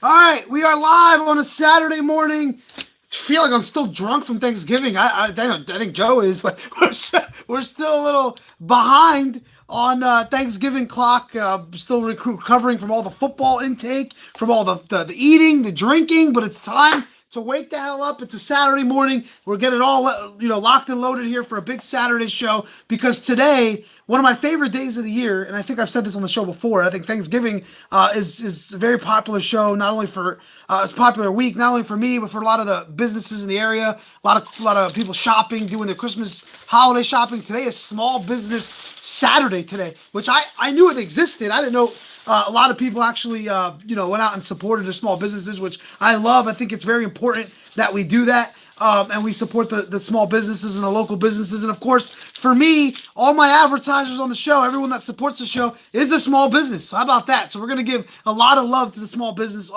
All right, we are live on a Saturday morning. I feel like I'm still drunk from Thanksgiving. I think Joe is, but we're still a little behind on Thanksgiving clock. Still recovering from all the football intake, from all the eating, the drinking. But it's time to wake the hell up. It's a Saturday morning. We're getting all locked and loaded here for a big Saturday show because today, one of my favorite days of the year, and I think I've said this on the show before. I think Thanksgiving is a very popular show, not only for it's a popular week, not only for me, but for a lot of the businesses in the area. A lot of people shopping, doing their Christmas holiday shopping. Today is Small Business Saturday today, which I knew it existed. I didn't know a lot of people actually, went out and supported their small businesses, which I love. I think it's very important that we do that. And we support the small businesses and the local businesses. And of course, for me, all my advertisers on the show, everyone that supports the show is a small business. So how about that? So we're going to give a lot of love to the small business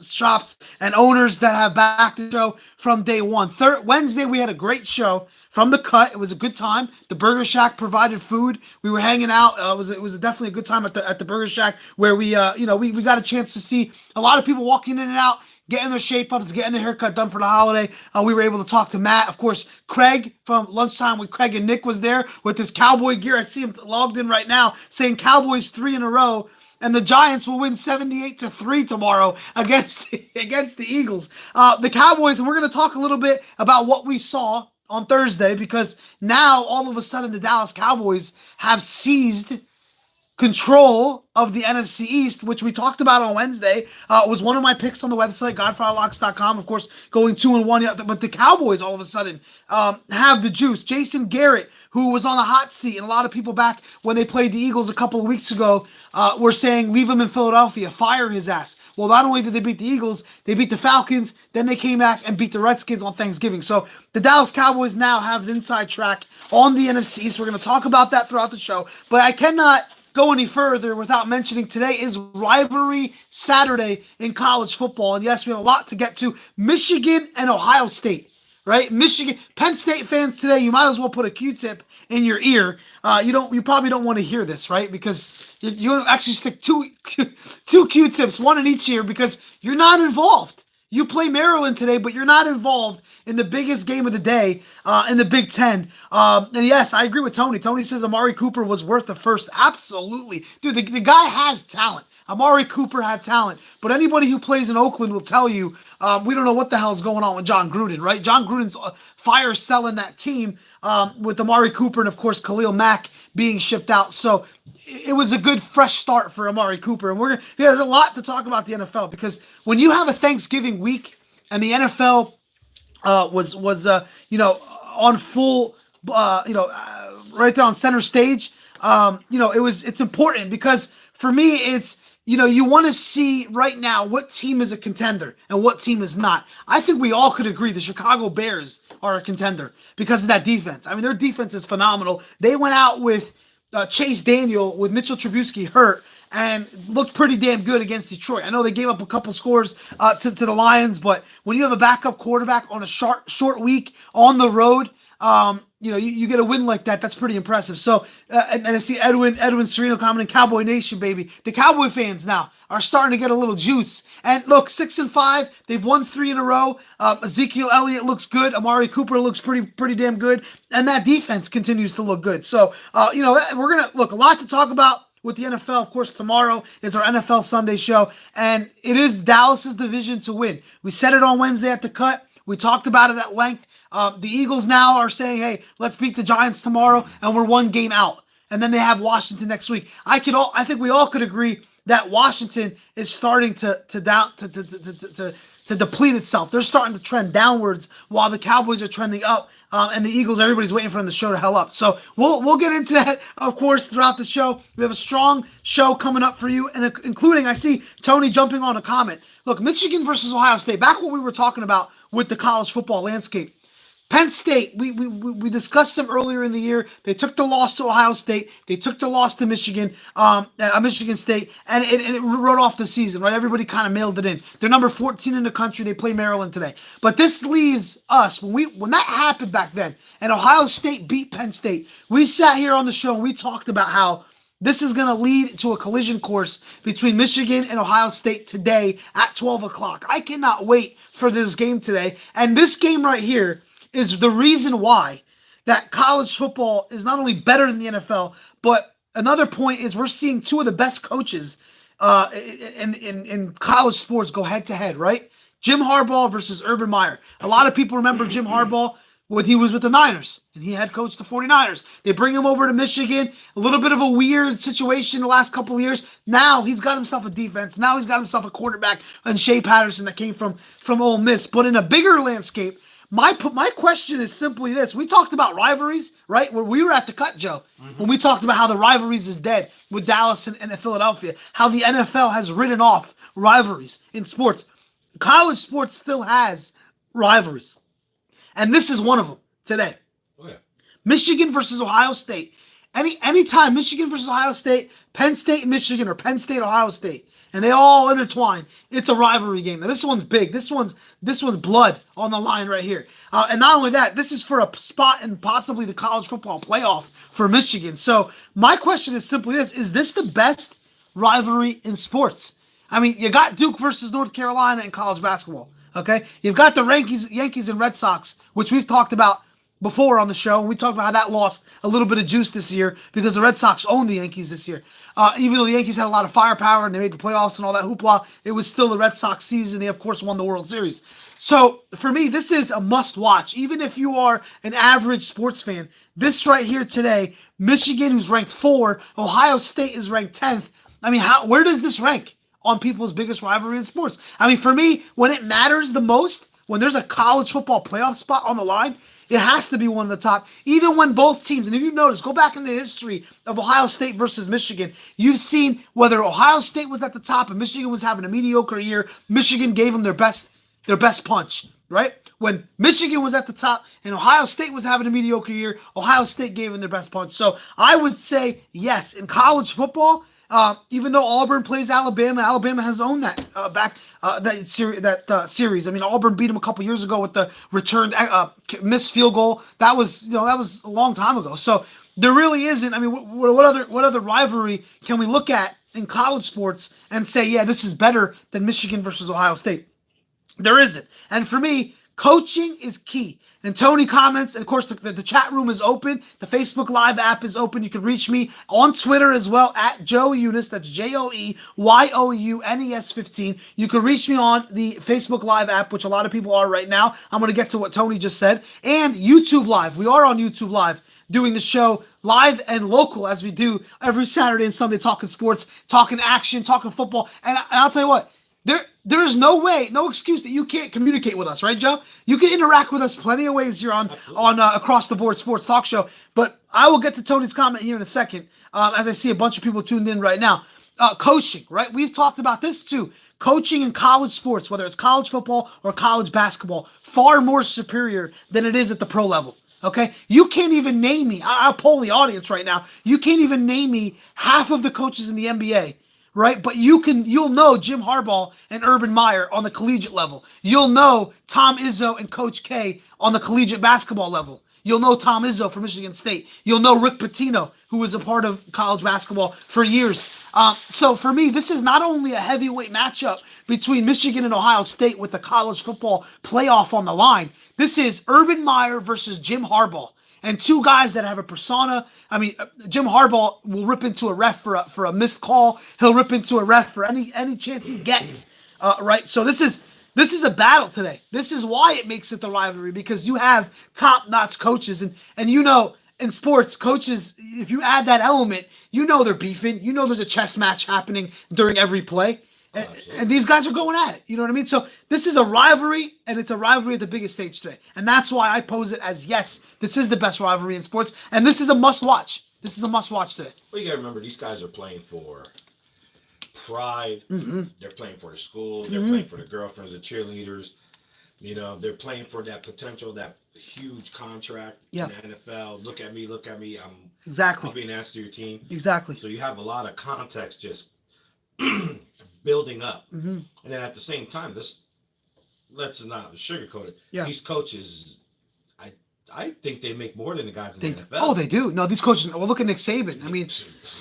shops and owners that have backed the show from day one. Wednesday, we had a great show from the cut. It was a good time. The Burger Shack provided food. We were hanging out. It was definitely a good time at the Burger Shack where we got a chance to see a lot of people walking in and out, getting their shape-ups, getting their haircut done for the holiday. We were able to talk to Matt. Of course, Craig from Lunchtime with Craig and Nick was there with his Cowboy gear. I see him logged in right now saying Cowboys 3 in a row. And the Giants will win 78-3 tomorrow against the Eagles. The Cowboys, and we're going to talk a little bit about what we saw on Thursday because now all of a sudden the Dallas Cowboys have seized control of the NFC East, which we talked about on Wednesday. Was one of my picks on the website, godfatherlocks.com, of course, going 2-1. But the Cowboys all of a sudden have the juice. Jason Garrett, who was on the hot seat, and a lot of people back when they played the Eagles a couple of weeks ago were saying, leave him in Philadelphia, fire his ass. Well, not only did they beat the Eagles, they beat the Falcons, then they came back and beat the Redskins on Thanksgiving. So the Dallas Cowboys now have the inside track on the NFC East. We're going to talk about that throughout the show, but I cannot go any further without mentioning today is Rivalry Saturday in college football. And yes, we have a lot to get to. Michigan and Ohio State, right? Michigan, Penn State fans today, you might as well put a Q-tip in your ear. You probably don't want to hear this, right? Because you actually stick two Q-tips, one in each ear, because you're not involved. You play Maryland today, but you're not involved in the biggest game of the day in the Big Ten. And yes, I agree with Tony. Tony says Amari Cooper was worth the first. Absolutely. Dude, the guy has talent. Amari Cooper had talent. But anybody who plays in Oakland will tell you we don't know what the hell is going on with John Gruden, right? John Gruden's fire selling that team with Amari Cooper and, of course, Khalil Mack being shipped out. So it was a good fresh start for Amari Cooper. And there's a lot to talk about the NFL because when you have a Thanksgiving week and the NFL was on full, right there on center stage, it's important because for me, it's, you want to see right now what team is a contender and what team is not. I think we all could agree the Chicago Bears are a contender because of that defense. I mean, their defense is phenomenal. They went out with Chase Daniel with Mitchell Trubisky hurt and looked pretty damn good against Detroit. I know they gave up a couple scores to the Lions, but when you have a backup quarterback on a short week on the road, you get a win like that. That's pretty impressive. So, and I see Edwin Sereno commenting, Cowboy Nation, baby. The Cowboy fans now are starting to get a little juice. And look, 6-5, they've won 3 in a row. Ezekiel Elliott looks good. Amari Cooper looks pretty damn good. And that defense continues to look good. So, we're going to, look, a lot to talk about with the NFL. Of course, tomorrow is our NFL Sunday show. And it is Dallas's division to win. We said it on Wednesday at the cut. We talked about it at length. The Eagles now are saying, hey, let's beat the Giants tomorrow, and we're one game out. And then they have Washington next week. I think we all could agree that Washington is starting to deplete itself. They're starting to trend downwards while the Cowboys are trending up. And the Eagles, everybody's waiting for them to show the hell up. So we'll get into that, of course, throughout the show. We have a strong show coming up for you, and including, I see Tony jumping on a comment. Look, Michigan versus Ohio State. Back what we were talking about with the college football landscape. Penn State, we discussed them earlier in the year. They took the loss to Ohio State. They took the loss to Michigan State, and it wrote off the season, right? Everybody kind of mailed it in. They're number 14 in the country. They play Maryland today. But this leaves us, when that happened back then, and Ohio State beat Penn State, we sat here on the show and we talked about how this is going to lead to a collision course between Michigan and Ohio State today at 12 o'clock. I cannot wait for this game today. And this game right here is the reason why that college football is not only better than the NFL, but another point is we're seeing two of the best coaches in college sports go head to head, right? Jim Harbaugh versus Urban Meyer. A lot of people remember Jim Harbaugh when he was with the Niners and he had coached the 49ers. They bring him over to Michigan. A little bit of a weird situation the last couple of years. Now he's got himself a defense. Now he's got himself a quarterback and Shea Patterson that came from Ole Miss. But in a bigger landscape, my question is simply this. We talked about rivalries, right? Where we were at the cut, Joe, when we talked about how the rivalries is dead with Dallas and Philadelphia, how the NFL has written off rivalries in sports. College sports still has rivalries. And this is one of them today. Oh, yeah. Michigan versus Ohio State. Anytime Michigan versus Ohio State, Penn State, Michigan, or Penn State, Ohio State, and they all intertwine, it's a rivalry game. Now this one's big. This one's blood on the line right here. And not only that, this is for a spot in possibly the college football playoff for Michigan. So my question is simply this: is this the best rivalry in sports? I mean, you got Duke versus North Carolina in college basketball. Okay, you've got the Yankees and Red Sox, which we've talked about before on the show. And we talked about how that lost a little bit of juice this year because the Red Sox owned the Yankees this year. Even though the Yankees had a lot of firepower and they made the playoffs and all that hoopla, it was still the Red Sox season. They, of course, won the World Series. So, for me, this is a must-watch. Even if you are an average sports fan, this right here today, Michigan, who's ranked 4, Ohio State is ranked 10th. I mean, where does this rank on people's biggest rivalry in sports? I mean, for me, when it matters the most, when there's a college football playoff spot on the line, it has to be one of the top. Even when both teams, and if you notice, go back in the history of Ohio State versus Michigan, you've seen whether Ohio State was at the top and Michigan was having a mediocre year, Michigan gave them their best punch, right? When Michigan was at the top and Ohio State was having a mediocre year, Ohio State gave them their best punch. So I would say, yes, in college football, even though Auburn plays Alabama, Alabama has owned that series. I mean, Auburn beat them a couple years ago with the returned missed field goal. That was a long time ago. So there really isn't. I mean, what other rivalry can we look at in college sports and say, yeah, this is better than Michigan versus Ohio State? There isn't. And for me, coaching is key. And Tony comments, and of course, the chat room is open. The Facebook Live app is open. You can reach me on Twitter as well, at Joey Younes. That's JoeyOunes 15. You can reach me on the Facebook Live app, which a lot of people are right now. I'm going to get to what Tony just said. And YouTube Live. We are on YouTube Live doing the show live and local as we do every Saturday and Sunday, talking sports, talking action, talking football. And I'll tell you what, there is no way, no excuse that you can't communicate with us, right, Joe? You can interact with us plenty of ways here on Across the Board Sports Talk Show. But I will get to Tony's comment here in a second, as I see a bunch of people tuned in right now. Coaching, right? We've talked about this too. Coaching in college sports, whether it's college football or college basketball, far more superior than it is at the pro level. Okay? You can't even name me. I'll poll the audience right now. You can't even name me half of the coaches in the NBA. Right? But you'll know Jim Harbaugh and Urban Meyer on the collegiate level. You'll know Tom Izzo and Coach K on the collegiate basketball level. You'll know Tom Izzo from Michigan State. You'll know Rick Pitino, who was a part of college basketball for years. So for me, this is not only a heavyweight matchup between Michigan and Ohio State with the college football playoff on the line. This is Urban Meyer versus Jim Harbaugh. And two guys that have a persona. I mean, Jim Harbaugh will rip into a ref for a missed call. He'll rip into a ref for any chance he gets. Right? So this is a battle today. This is why it makes it the rivalry, because you have top-notch coaches. And you know, in sports, coaches, if you add that element, you know they're beefing. You know there's a chess match happening during every play. And these guys are going at it. You know what I mean? So this is a rivalry, and it's a rivalry at the biggest stage today. And that's why I pose it as, yes, this is the best rivalry in sports, and this is a must-watch. This is a must-watch today. Well, you got to remember, these guys are playing for pride. Mm-hmm. They're playing for the school. They're playing for the girlfriends, the cheerleaders. You know, they're playing for that potential, that huge contract in the NFL. Look at me. I'll be an asset to your team. Exactly. So you have a lot of context just building up. Mm-hmm. And then at the same time, let's not sugarcoat it. Yeah. These coaches, I think they make more than the guys in They, the NFL. oh, they do. No, these coaches. Well, look at Nick Saban. I mean,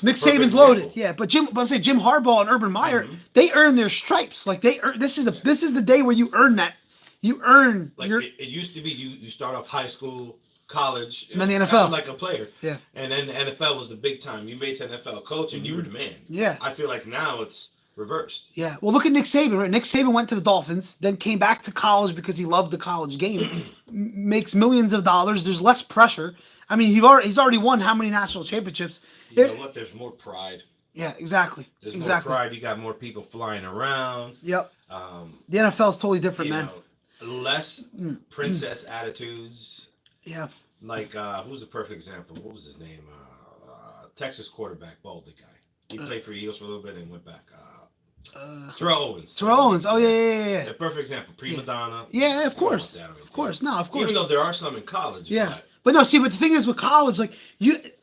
Nick Perfect Saban's loaded. example. Yeah, but I'm saying Jim Harbaugh and Urban Meyer, they earn their stripes. Like this is the day where you earn that. You earn Like your. it used to be, you start off high school, college, And then the acting NFL. like a player. Yeah. And then the NFL was the big time. You made to NFL coach, and you were the man. Yeah. I feel like now it's reversed. Yeah. Well, look at Nick Saban. Right? Nick Saban went to the Dolphins, then came back to college because he loved the college game. Makes millions of dollars. There's less pressure. I mean, he's already won how many national championships? You know what? There's more pride. Yeah, exactly. There's exactly. more pride. You got more people flying around. Yep. The NFL is totally different, You man. know, less princess attitudes. Yeah. Like, who's the perfect example? What was his name? Texas quarterback, Baldy guy. He played for the Eagles for a little bit and went back. Terrell Owens. Terrell Owens. Oh, yeah. A perfect example. Prima donna. Yeah, of course. You don't want that Of course. No, of course. Even though there are some in college. Yeah. But no, see, but the thing is with college, like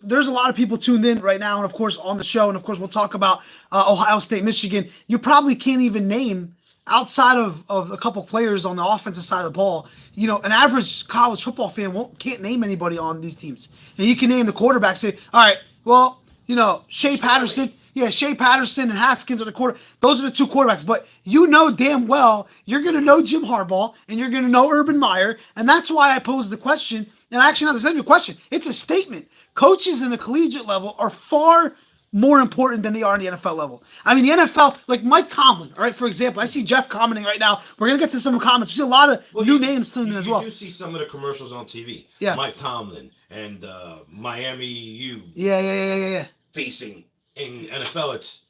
there's a lot of people tuned in right now, and of course on the show, and of course we'll talk about Ohio State, Michigan. You probably can't even name outside of a couple players on the offensive side of the ball. You know, an average college football fan can't name anybody on these teams, and you can name the quarterback. Say, all right, well, you know, Shea Patterson. Yeah, Shea Patterson and Haskins are the quarter. Those are the two quarterbacks. But you know damn well you're going to know Jim Harbaugh and you're going to know Urban Meyer, and that's why I posed the question. And actually, not to send you a question. It's a statement. Coaches in the collegiate level are far more important than they are in the NFL level. I mean, the NFL, like Mike Tomlin, all right, for example. I see Jeff commenting right now. We're going to get to some comments. We see a lot of new names tuned in as well. You do see some of the commercials on TV. Yeah. Mike Tomlin and Miami U. Yeah. Facing in NFL, it's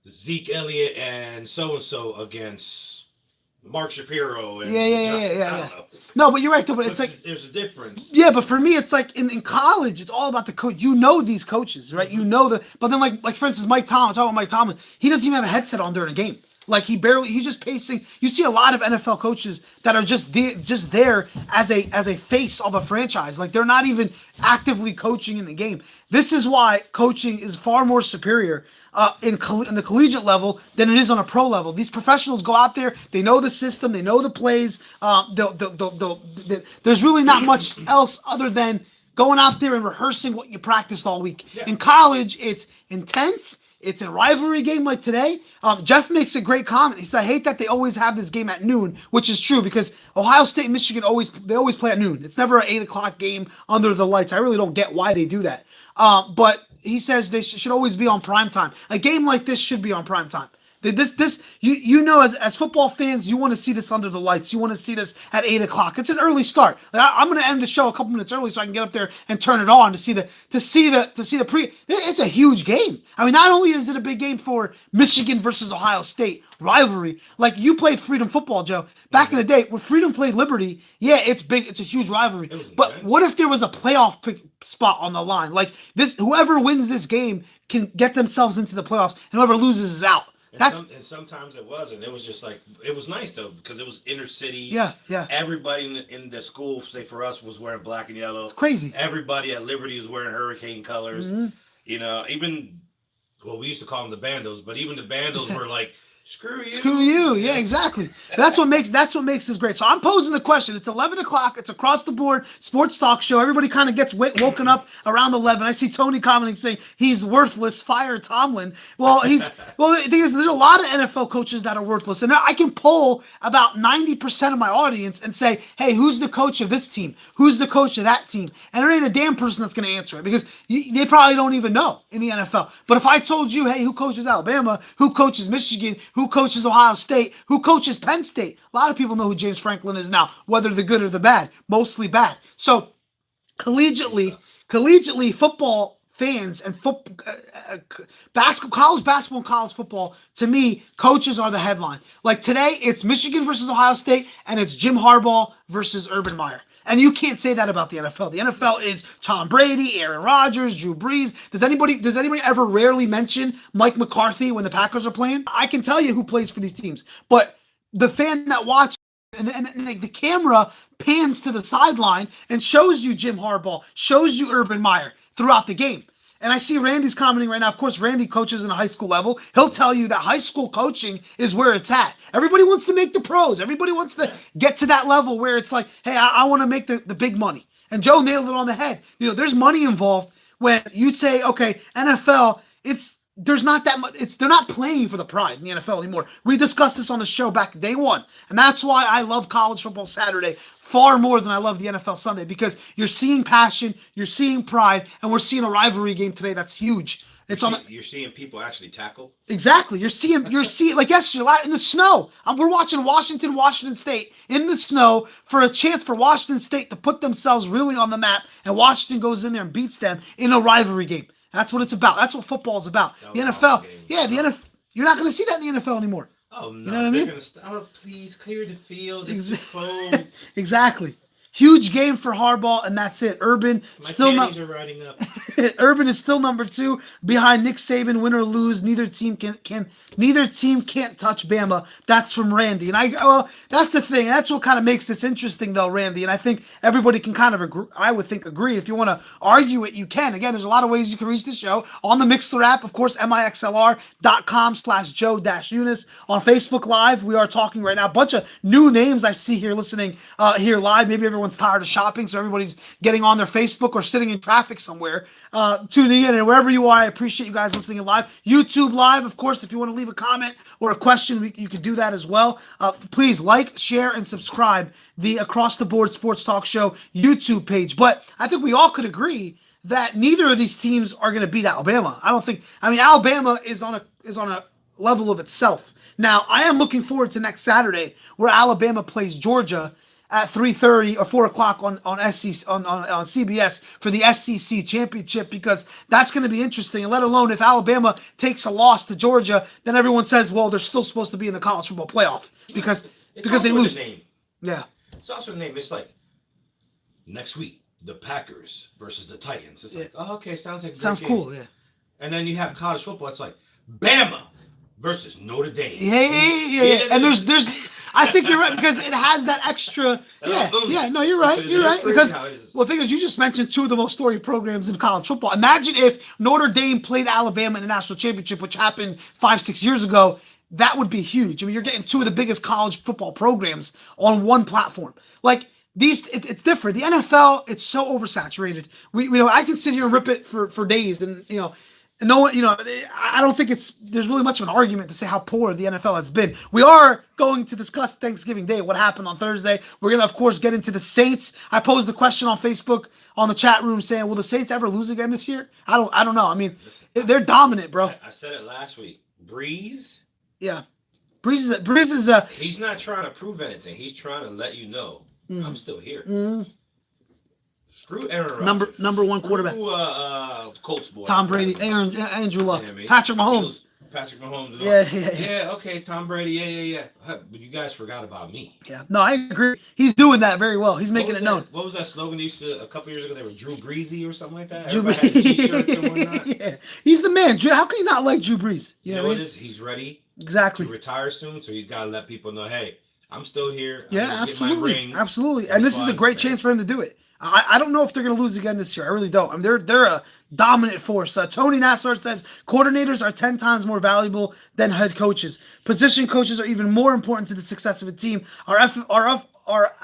Zeke Elliott and so against Mark Shapiro. And Yeah. I don't know. No, but you're right, though. But it's like there's a difference. Yeah, but for me, it's like in college, it's all about the coach. You know these coaches, right? You know but then like for instance, Mike Tomlin, talking about Mike Tomlin, he doesn't even have a headset on during a game. Like he's just pacing. You see a lot of NFL coaches that are just there as a face of a franchise. Like they're not even actively coaching in the game. This is why coaching is far more superior in the collegiate level than it is on a pro level. These professionals go out there, they know the system, they know the plays. There's really not much else other than going out there and rehearsing what you practiced all week. Yeah. In college, it's intense. It's a rivalry game like today. Jeff makes a great comment. He said, I hate that they always have this game at noon, which is true because Ohio State and Michigan always play at noon. It's never an 8 o'clock game under the lights. I really don't get why they do that. But he says they should always be on prime time. A game like this should be on prime time. You know, as football fans, you want to see this under the lights. You want to see this at 8 o'clock. It's an early start. Like, I'm going to end the show a couple minutes early so I can get up there and turn it on to see the pre. It's a huge game. I mean, not only is it a big game for Michigan versus Ohio State rivalry. Like you played Freedom football, Joe, back in the day when Freedom played Liberty. Yeah, it's big. It's a huge rivalry. But what if there was a playoff spot on the line? Like this, whoever wins this game can get themselves into the playoffs, and whoever loses is out. And sometimes it wasn't. It was just like, it was nice though because it was inner city. Yeah. Everybody in the school, say for us, was wearing black and yellow. It's crazy. Everybody at Liberty was wearing hurricane colors. Mm-hmm. You know, we used to call them the bandos, but even the bandos were like, screw you. Screw you. Yeah, exactly. That's what makes this great. So I'm posing the question. It's 11 o'clock. It's across the board sports talk show. Everybody kind of gets woken up around 11. I see Tony commenting saying he's worthless. Fire Tomlin. Well, the thing is, there's a lot of NFL coaches that are worthless, and I can poll about 90% of my audience and say, hey, who's the coach of this team? Who's the coach of that team? And there ain't a damn person that's going to answer it because they probably don't even know in the NFL. But if I told you, hey, who coaches Alabama? Who coaches Michigan? Who coaches Ohio State? Who coaches Penn State? A lot of people know who James Franklin is now, whether the good or the bad, mostly bad. So collegiately, football fans and college basketball and college football, to me, coaches are the headline. Like today, it's Michigan versus Ohio State, and it's Jim Harbaugh versus Urban Meyer. And you can't say that about the NFL. The NFL is Tom Brady, Aaron Rodgers, Drew Brees. Does anybody ever rarely mention Mike McCarthy when the Packers are playing? I can tell you who plays for these teams. But the fan that watches and the camera pans to the sideline and shows you Jim Harbaugh, shows you Urban Meyer throughout the game. And I see Randy's commenting right now. Of course, Randy coaches in a high school level. He'll tell you that high school coaching is where it's at. Everybody wants to make the pros. Everybody wants to get to that level where it's like, hey, I want to make the big money. And Joe nailed it on the head. There's money involved when you say, okay, NFL, there's not that much. They're not playing for the pride in the NFL anymore. We discussed this on the show back day one, and that's why I love college football Saturday far more than I love the NFL Sunday, because you're seeing passion, you're seeing pride, and we're seeing a rivalry game today that's huge. You're seeing people actually tackle. Exactly. You're seeing like yesterday in the snow. We're watching Washington State in the snow for a chance for Washington State to put themselves really on the map, and Washington goes in there and beats them in a rivalry game. That's what it's about. That's what football is about. The NFL, the NFL. You're not going to see that in the NFL anymore. Oh no, you know what I mean? Please clear the field. It's cold. Exactly. Huge game for Harbaugh, and that's it. Urban still not. Are riding up. Urban is still number 2 behind Nick Saban. Win or lose, neither team can't touch Bama. That's from Randy, and that's the thing. That's what kind of makes this interesting, though, Randy. And I think everybody can kind of agree. I would think agree. If you want to argue it, you can. Again, there's a lot of ways you can reach the show on the Mixler app, of course. mixlr.com/Joe-Unis on Facebook Live. We are talking right now. A bunch of new names I see here listening here live. Maybe everyone's tired of shopping, so everybody's getting on their Facebook or sitting in traffic somewhere, tuning in. And wherever you are, I appreciate you guys listening live. YouTube Live, of course, if you want to leave a comment or a question, you can do that as well. Please like, share, and subscribe the Across the Board Sports Talk Show YouTube page. But I think we all could agree that neither of these teams are going to beat Alabama. Alabama is on a level of itself. Now, I am looking forward to next Saturday where Alabama plays Georgia at 3:30 or 4 o'clock on CBS for the SEC championship, because that's going to be interesting. And let alone if Alabama takes a loss to Georgia, then everyone says, well, they're still supposed to be in the college football playoff because they lose. Yeah, it's also a name. It's like next week the Packers versus the Titans. It's like, oh, okay, sounds cool. Yeah, and then you have college football. It's like Bama versus Notre Dame. Yeah. And there's. I think you're right, because it has that extra. No, you're right. You're right. Because, the thing is, you just mentioned 2 of the most storied programs in college football. Imagine if Notre Dame played Alabama in the national championship, which happened 5-6 years ago. That would be huge. You're getting 2 of the biggest college football programs on one platform. Like it's different. The NFL, it's so oversaturated. I can sit here and rip it for days, and no one, I don't think there's really much of an argument to say how poor the NFL has been. We are going to discuss Thanksgiving Day, what happened on Thursday. We're going to, of course, get into the Saints. I posed the question on Facebook on the chat room saying, will the Saints ever lose again this year? I don't know. They're dominant, bro. I said it last week. Breeze. Yeah. Breeze is he's not trying to prove anything. He's trying to let you know, I'm still here. Screw Aaron Rodgers. Number 1 quarterback. Colts boy. Tom Brady, Andrew Luck, Patrick Mahomes. Yeah. Okay, Tom Brady. Yeah. But you guys forgot about me. Yeah. No, I agree. He's doing that very well. He's making it known. What was that slogan they used to a couple years ago? They were Drew Breesy or something like that. Drew Brees. Yeah. He's the man. How can you not like Drew Brees? You know what it is? He's ready. Exactly. To retire soon, so he's got to let people know, hey, I'm still here. Yeah, absolutely. And this is a great chance for him to do it. I don't know if they're going to lose again this year. I really don't. They're a dominant force. Tony Nassar says coordinators are 10 times more valuable than head coaches. Position coaches are even more important to the success of a team. Our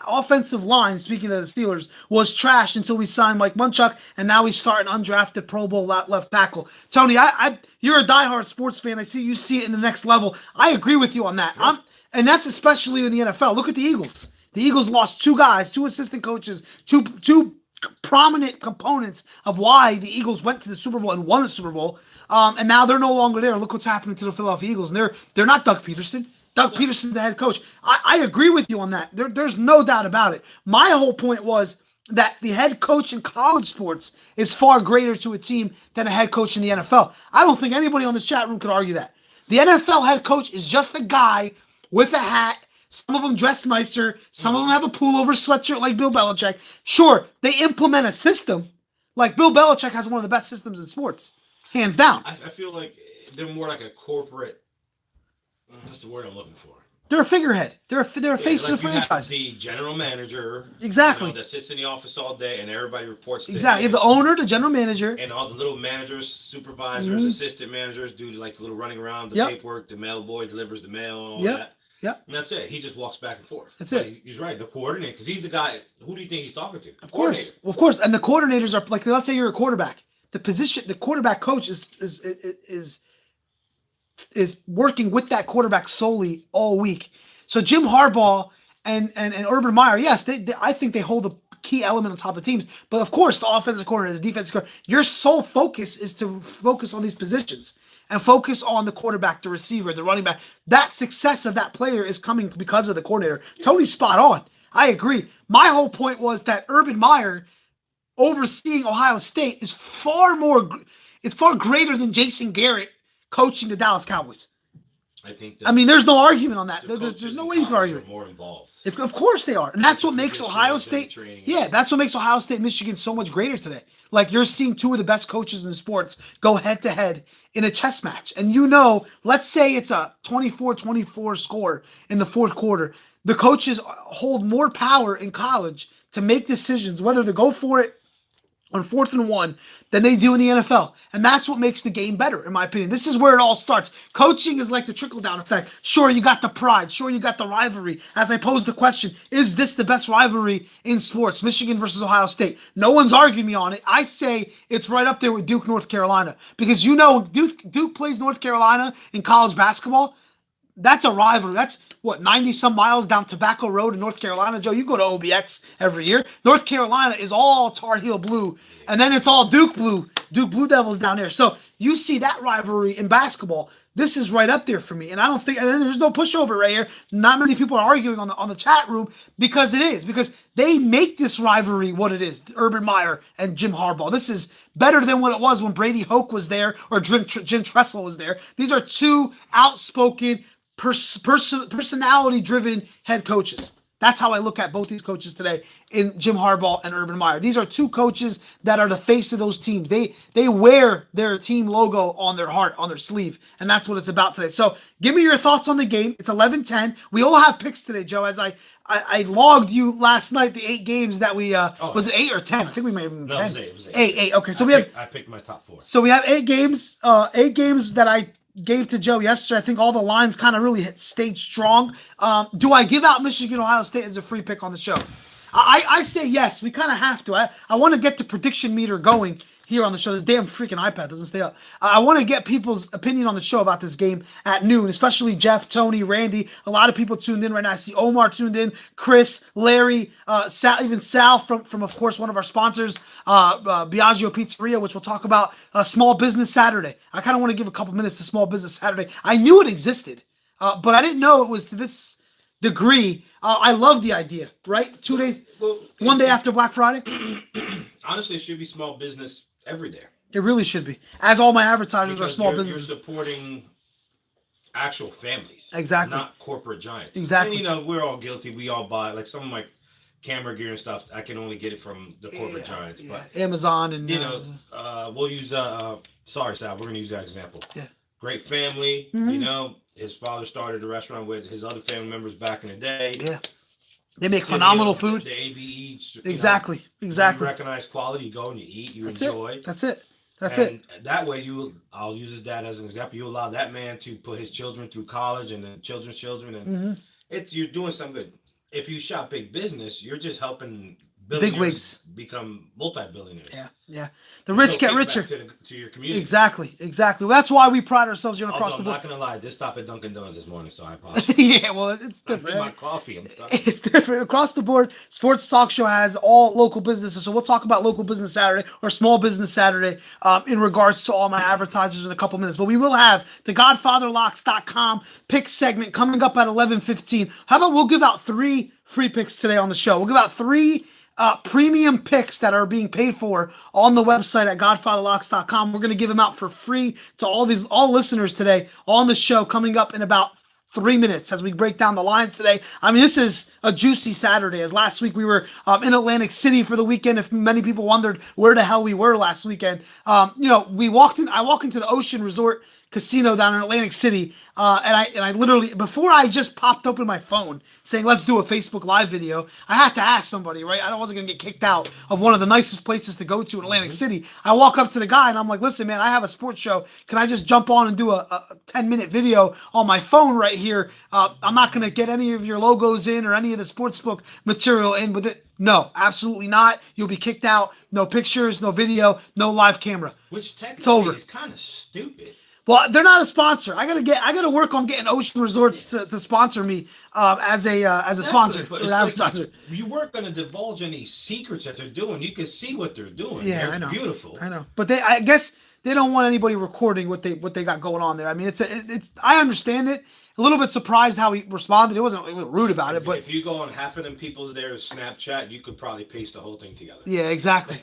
offensive line, speaking of the Steelers, was trash until we signed Mike Munchak, and now we start an undrafted Pro Bowl left tackle. Tony, you're a diehard sports fan. I see you see it in the next level. I agree with you on that. Yeah. And that's especially in the NFL. Look at the Eagles. The Eagles lost 2 guys, 2 assistant coaches, two prominent components of why the Eagles went to the Super Bowl and won a Super Bowl. And now they're no longer there. Look what's happening to the Philadelphia Eagles. And they're not Doug Peterson. Doug Peterson's the head coach. I agree with you on that. There's no doubt about it. My whole point was that the head coach in college sports is far greater to a team than a head coach in the NFL. I don't think anybody on this chat room could argue that. The NFL head coach is just a guy with a hat. Some of them dress nicer. Some of them have a pullover sweatshirt like Bill Belichick. Sure, they implement a system. Like Bill Belichick has one of the best systems in sports. Hands down. I feel like they're more like a corporate. That's the word I'm looking for. They're a figurehead. They're a face of the franchise. The general manager. Exactly. That sits in the office all day and everybody reports to exactly. You have the owner, the general manager. And all the little managers, supervisors, assistant managers do like little running around, the paperwork, the mail boy delivers the mail, all that. Yep. And that's it. He just walks back and forth. That's But it. He's right. The coordinator, because he's the guy. Who do you think he's talking to? Of course. Well, of course. And the coordinators are like, let's say you're a quarterback. The quarterback coach is working with that quarterback solely all week. So Jim Harbaugh and Urban Meyer, yes, I think they hold a key element on top of teams. But of course, the offensive coordinator, the defensive coordinator, your sole focus is to focus on these positions and focus on the quarterback, the receiver, the running back. That success of that player is coming because of the coordinator. Tony's spot on. I agree. My whole point was that Urban Meyer overseeing Ohio State is far greater than Jason Garrett coaching the Dallas Cowboys. I think. I mean, there's no argument on that. The There's no way you can argue it. More involved. Of course they are, and that's what makes Ohio Positioning, State. training. Yeah, that's what makes Ohio State, Michigan so much greater today. Like you're seeing two of the best coaches in the sports go head to head in a chess match, and let's say it's a 24-24 score in the fourth quarter. The coaches hold more power in college to make decisions, whether to go for it on 4th and 1 than they do in the NFL. And that's what makes the game better, in my opinion. This is where it all starts. Coaching is like the trickle-down effect. Sure, you got the pride. Sure, you got the rivalry. As I posed the question, is this the best rivalry in sports, Michigan versus Ohio State? No one's arguing me on it. I say it's right up there with Duke, North Carolina. Because Duke plays North Carolina in college basketball. That's a rivalry. That's, 90-some miles down Tobacco Road in North Carolina. Joe, you go to OBX every year. North Carolina is all Tar Heel blue, and then it's all Duke blue. Duke Blue Devils down there. So you see that rivalry in basketball. This is right up there for me, and I don't think. And there's no pushover right here. Not many people are arguing on the chat room because it is, because they make this rivalry what it is. Urban Meyer and Jim Harbaugh. This is better than what it was when Brady Hoke was there or Jim Tressel was there. These are two outspoken, personality-driven head coaches. That's how I look at both these coaches today in Jim Harbaugh and Urban Meyer. These are two coaches that are the face of those teams. They wear their team logo on their heart, on their sleeve, and that's what it's about today. So give me your thoughts on the game. It's 11-10. We all have picks today, Joe, as I logged you last night, the 8 games that we, was it 8 or 10? I think we may have been 10. No, it was 8. 8. Okay, so I picked my top 4. So we have 8 games that I gave to Joe yesterday. I think all the lines kind of really stayed strong. Do I give out Michigan, Ohio State as a free pick on the show? I say yes. We kind of have to. I want to get the prediction meter going here on the show. This damn freaking iPad doesn't stay up. I want to get people's opinion on the show about this game at noon, especially Jeff, Tony, Randy. A lot of people tuned in right now. I see Omar tuned in, Chris, Larry, Sal, even Sal from of course, one of our sponsors, Biagio Pizzeria, which we'll talk about Small Business Saturday. I kind of want to give a couple minutes to Small Business Saturday. I knew it existed, but I didn't know it was to this degree. I love the idea, right? 2 days, one day after Black Friday. Honestly, it should be small business every day. It really should be. As all my advertisers are small businesses. You're supporting actual families. Exactly. Not corporate giants. Exactly. And, we're all guilty. We all buy, like some of my camera gear and stuff, I can only get it from the corporate giants. Yeah. But Amazon and... we'll use, sorry, Sal, we're going to use that example. Yeah. Great family, his father started a restaurant with his other family members back in the day. Yeah. They make phenomenal food. The ABE. Exactly. You recognize quality, you go and you eat, you enjoy. That's it. And that way, I'll use his dad as an example. You allow that man to put his children through college and the children's children, and you're doing some good. If you shop big business, you're just helping big wigs become multi-billionaires. Yeah. The rich get richer. To your community. Exactly. Well, that's why we pride ourselves here across the board. I'm not gonna lie, this stopped at Dunkin' Donuts this morning, so I apologize. Yeah, well, it's different. My coffee. I'm sorry. It's different across the board. Sports Talk Show has all local businesses, so we'll talk about Local Business Saturday or Small Business Saturday in regards to all my advertisers in a couple minutes. But we will have the GodfatherLocks.com pick segment coming up at 11:15. How about we'll give out 3 free picks today on the show? We'll give out 3 premium picks that are being paid for on the website at GodfatherLocks.com. We're going to give them out for free to all listeners today on the show coming up in about 3 minutes as we break down the lines today. I mean, this is a juicy Saturday. As last week we were in Atlantic City for the weekend. If many people wondered where the hell we were last weekend, I walked into the Ocean Resort casino down in Atlantic City. And I literally, before I just popped open my phone saying, let's do a Facebook Live video, I had to ask somebody, right? I wasn't going to get kicked out of one of the nicest places to go to in Atlantic City. I walk up to the guy and I'm like, listen, man, I have a sports show. Can I just jump on and do a 10-minute video on my phone right here? I'm not going to get any of your logos in or any of the sportsbook material in with it. No, absolutely not. You'll be kicked out. No pictures, no video, no live camera. Which It's technically over. is kind of stupid. Well, they're not a sponsor. I gotta work on getting Ocean Resorts to sponsor me as a sponsor But or it's an like advertiser. you weren't going to divulge any secrets that they're doing. You can see what they're doing. Yeah, They're I know. beautiful. I know, but I guess they don't want anybody recording what they got going on there. I mean, it's I understand it. A little bit surprised how he responded. It wasn't rude about it, but if you go on half of them people's there Snapchat, you could probably paste the whole thing together. yeah, exactly.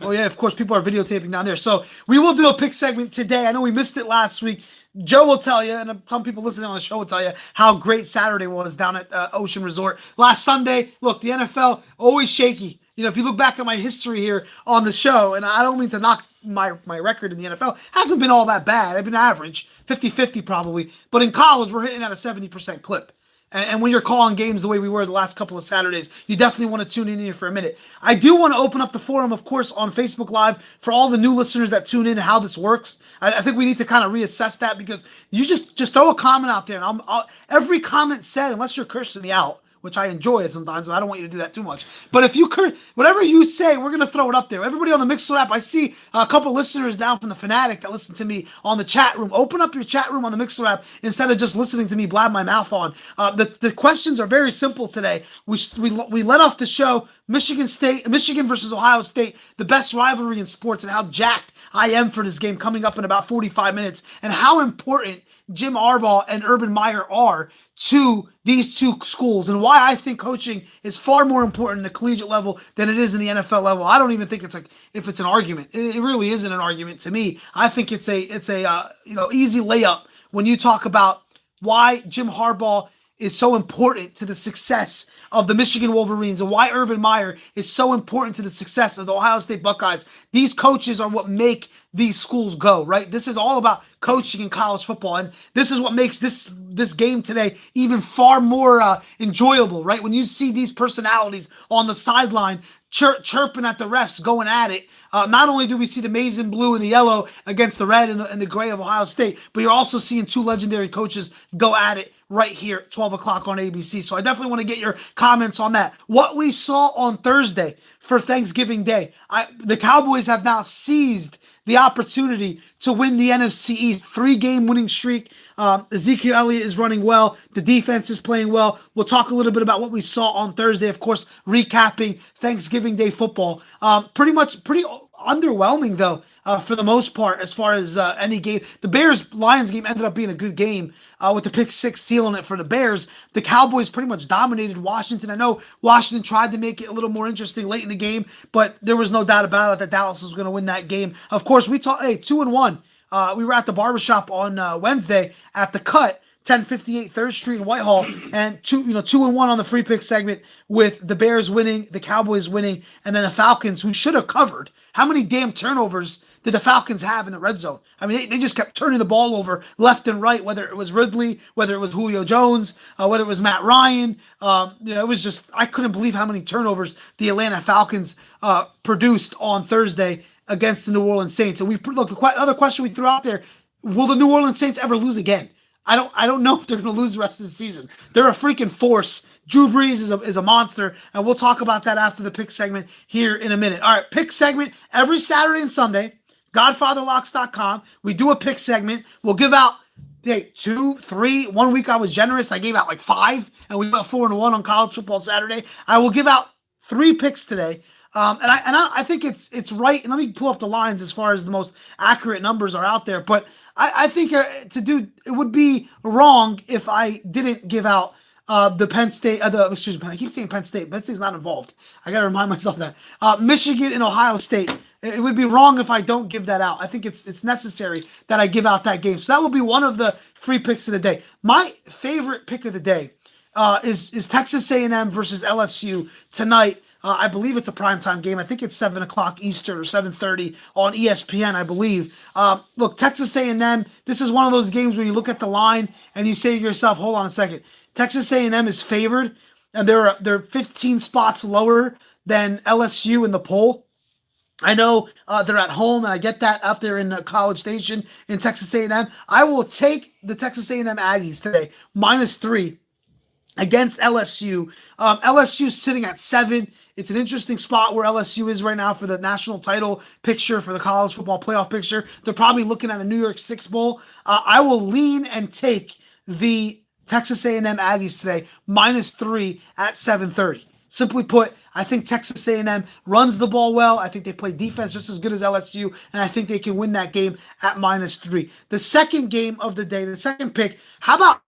Oh yeah, of course, people are videotaping down there. So we will do a pick segment today. I know we missed it last week. Joe will tell you, and some people listening on the show will tell you how great Saturday was down at Ocean Resort. Last Sunday, look, the NFL, always shaky. You know, if you look back at my history here on the show, and I don't mean to knock my record in the NFL, hasn't been all that bad. I've been average, 50-50 probably. But in college, we're hitting at a 70% clip. And when you're calling games the way we were the last couple of Saturdays, you definitely want to tune in here for a minute. I do want to open up the forum, of course, on Facebook Live for all the new listeners that tune in and how this works. I think we need to kind of reassess that because you just throw a comment out there. And every comment said, unless you're cursing me out, which I enjoy sometimes, but I don't want you to do that too much. But if you whatever you say, we're going to throw it up there. Everybody on the Mixer app, I see a couple listeners down from the Fanatic that listen to me on the chat room. Open up your chat room on the Mixer app instead of just listening to me blab my mouth on. The questions are very simple today. We let off the show, Michigan versus Ohio State, the best rivalry in sports, and how jacked I am for this game coming up in about 45 minutes, and how important Jim Harbaugh and Urban Meyer are to these two schools, and why I think coaching is far more important at the collegiate level than it is in the NFL level. I don't even think it's if it's an argument. It really isn't an argument to me. I think it's a easy layup when you talk about why Jim Harbaugh is so important to the success of the Michigan Wolverines and why Urban Meyer is so important to the success of the Ohio State Buckeyes. These coaches are what make these schools go, right? This is all about coaching in college football, and this is what makes this game today even far more enjoyable, right? When you see these personalities on the sideline chirping at the refs, going at it. Not only do we see the maize and blue and the yellow against the red and the gray of Ohio State, but you're also seeing two legendary coaches go at it right here at 12 o'clock on ABC. So I definitely want to get your comments on that. What we saw on Thursday for Thanksgiving Day, the Cowboys have now seized the opportunity to win the NFC East. 3-game winning streak. Ezekiel Elliott is running well. The defense is playing well. We'll talk a little bit about what we saw on Thursday, of course, recapping Thanksgiving Day football. Pretty underwhelming, though, for the most part, as far as any game. The Bears-Lions game ended up being a good game with the pick six sealing it for the Bears. The Cowboys pretty much dominated Washington. I know Washington tried to make it a little more interesting late in the game, but there was no doubt about it that Dallas was going to win that game. Of course, we talked, 2-1. We were at the barbershop on Wednesday at the Cut, 1058 3rd Street in Whitehall, and 2-1 on the free pick segment with the Bears winning, the Cowboys winning, and then the Falcons, who should have covered. How many damn turnovers did the Falcons have in the red zone? I mean, they just kept turning the ball over left and right, whether it was Ridley, whether it was Julio Jones, whether it was Matt Ryan. It was just, I couldn't believe how many turnovers the Atlanta Falcons produced on Thursday against the New Orleans Saints. And the other question we threw out there, will the New Orleans Saints ever lose again? I don't know if they're going to lose the rest of the season. They're a freaking force. Drew Brees is a monster, and we'll talk about that after the pick segment here in a minute. All right, pick segment every Saturday and Sunday, GodfatherLocks.com. We do a pick segment. We'll give out 2, 3. 1 week I was generous. I gave out like 5, and we went 4-1 on college football Saturday. I will give out 3 picks today. And I think it's right. And let me pull up the lines as far as the most accurate numbers are out there. But I think it would be wrong if I didn't give out the Penn State. I keep saying Penn State. Penn State's not involved. I got to remind myself that Michigan and Ohio State. It would be wrong if I don't give that out. I think it's necessary that I give out that game. So that will be one of the free picks of the day. My favorite pick of the day is Texas A&M versus LSU tonight. I believe it's a primetime game. I think it's 7 o'clock Eastern or 7:30 on ESPN, I believe. Look, Texas A&M, this is one of those games where you look at the line and you say to yourself, hold on a second. Texas A&M is favored, and they're 15 spots lower than LSU in the poll. I know they're at home, and I get that out there in College Station in Texas A&M. I will take the Texas A&M Aggies today, -3 against LSU. LSU's sitting at 7. It's an interesting spot where LSU is right now for the national title picture, for the college football playoff picture. They're probably looking at a New Year's Six Bowl. I will lean and take the Texas A&M Aggies today, -3 at 7:30. Simply put, I think Texas A&M runs the ball well. I think they play defense just as good as LSU, and I think they can win that game at -3. The second game of the day, the second pick, how about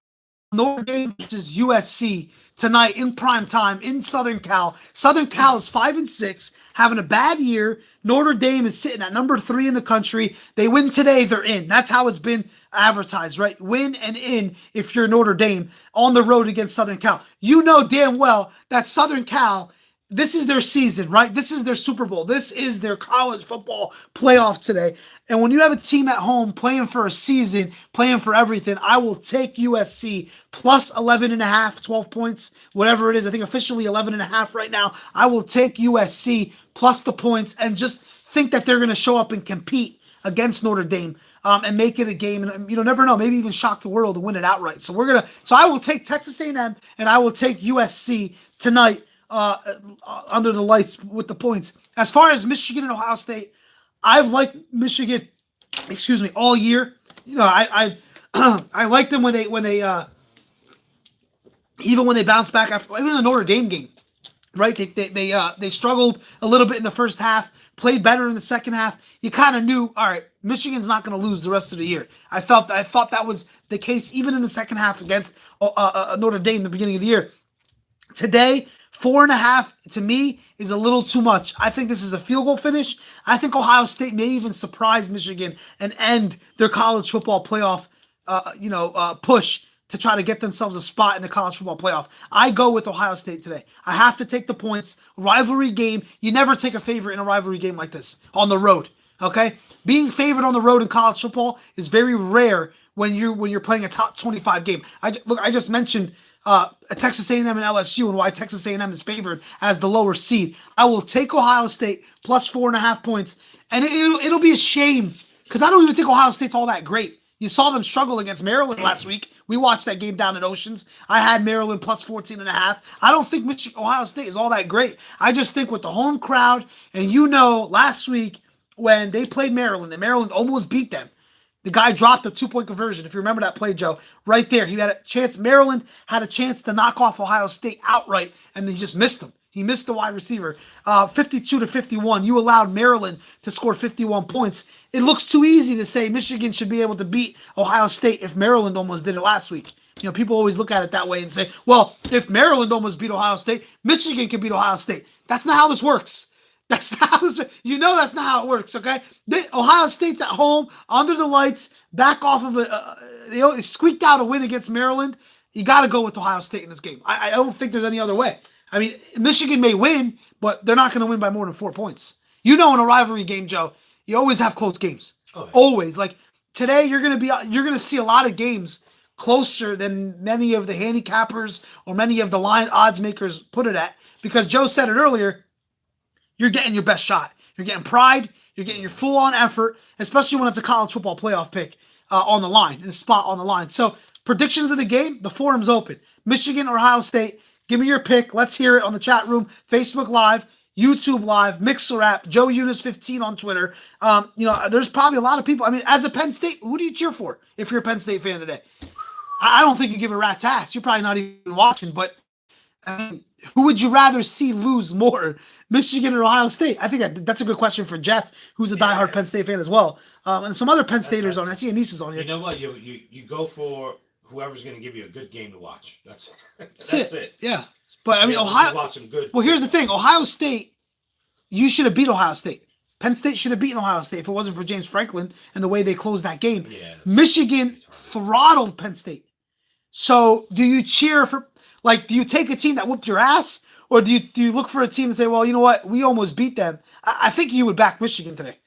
Notre Dame versus USC tonight in prime time in Southern Cal? Southern Cal is 5-6, having a bad year. Notre Dame is sitting at number 3 in the country. They win today, they're in. That's how it's been advertised, right? Win and in if you're Notre Dame on the road against Southern Cal. You know damn well that Southern Cal, this is their season, right? This is their Super Bowl. This is their college football playoff today. And when you have a team at home playing for a season, playing for everything, I will take USC plus 11.5, 12 points, whatever it is. I think officially 11.5 right now. I will take USC plus the points and just think that they're going to show up and compete against Notre Dame. And make it a game, and never know, maybe even shock the world and win it outright. So I will take Texas A&M and I will take USC tonight under the lights with the points. As far as Michigan and Ohio State, I've liked Michigan, all year. I I liked them when they even when they bounced back after even the Notre Dame game. Right, they struggled a little bit in the first half, played better in the second half. You kind of knew, all right, Michigan's not going to lose the rest of the year. I thought that was the case even in the second half against Notre Dame in the beginning of the year. Today, 4.5 to me is a little too much. I think this is a field goal finish. I think Ohio State may even surprise Michigan and end their college football playoff, push to try to get themselves a spot in the college football playoff. I go with Ohio State today. I have to take the points. Rivalry game. You never take a favorite in a rivalry game like this on the road. Okay? Being favored on the road in college football is very rare when you're playing a top 25 game. I just mentioned Texas A&M and LSU and why Texas A&M is favored as the lower seed. I will take Ohio State plus 4.5 points, and it'll be a shame because I don't even think Ohio State's all that great. You saw them struggle against Maryland last week. We watched that game down at Oceans. I had Maryland plus 14.5. I don't think Ohio State is all that great. I just think with the home crowd, and last week when they played Maryland, and Maryland almost beat them, the guy dropped a 2-point conversion. If you remember that play, Joe, right there. He had a chance. Maryland had a chance to knock off Ohio State outright, and he just missed them. He missed the wide receiver. 52-51. You allowed Maryland to score 51 points. It looks too easy to say Michigan should be able to beat Ohio State if Maryland almost did it last week. People always look at it that way and say, well, if Maryland almost beat Ohio State, Michigan can beat Ohio State. That's not how this works. That's not how this. That's not how it works. Okay, Ohio State's at home under the lights, back off of they squeaked out a win against Maryland. You got to go with Ohio State in this game. I don't think there's any other way. I mean, Michigan may win, but they're not going to win by more than 4 points. In a rivalry game, Joe, you always have close games. Oh, yeah. Always. Like today, you're going to see a lot of games closer than many of the handicappers or many of the line odds makers put it at. Because Joe said it earlier, you're getting your best shot. You're getting pride. You're getting your full-on effort, especially when it's a college football playoff pick on the line, in a spot on the line. So predictions of the game, the forum's open. Michigan or Ohio State. Give me your pick. Let's hear it on the chat room, Facebook Live, YouTube Live, Mixer app, Joe Eunice 15 on Twitter. There's probably a lot of people. I mean, as a Penn State, who do you cheer for if you're a Penn State fan today? I don't think you give a rat's ass. You're probably not even watching, but who would you rather see lose more, Michigan or Ohio State? I think that's a good question for Jeff, who's a diehard Penn State fan as well. And some other Penn Staters on. I see Anissa's on here. You know what? You go for whoever's going to give you a good game to watch. That's it. Yeah. But I mean, Ohio. Well, here's the thing. Ohio State, you should have beat Ohio State. Penn State should have beaten Ohio State if it wasn't for James Franklin and the way they closed that game. Yeah. Michigan throttled Penn State. So do you cheer for, do you take a team that whooped your ass, Or do you look for a team and say, well, you know what, we almost beat them? I think you would back Michigan today.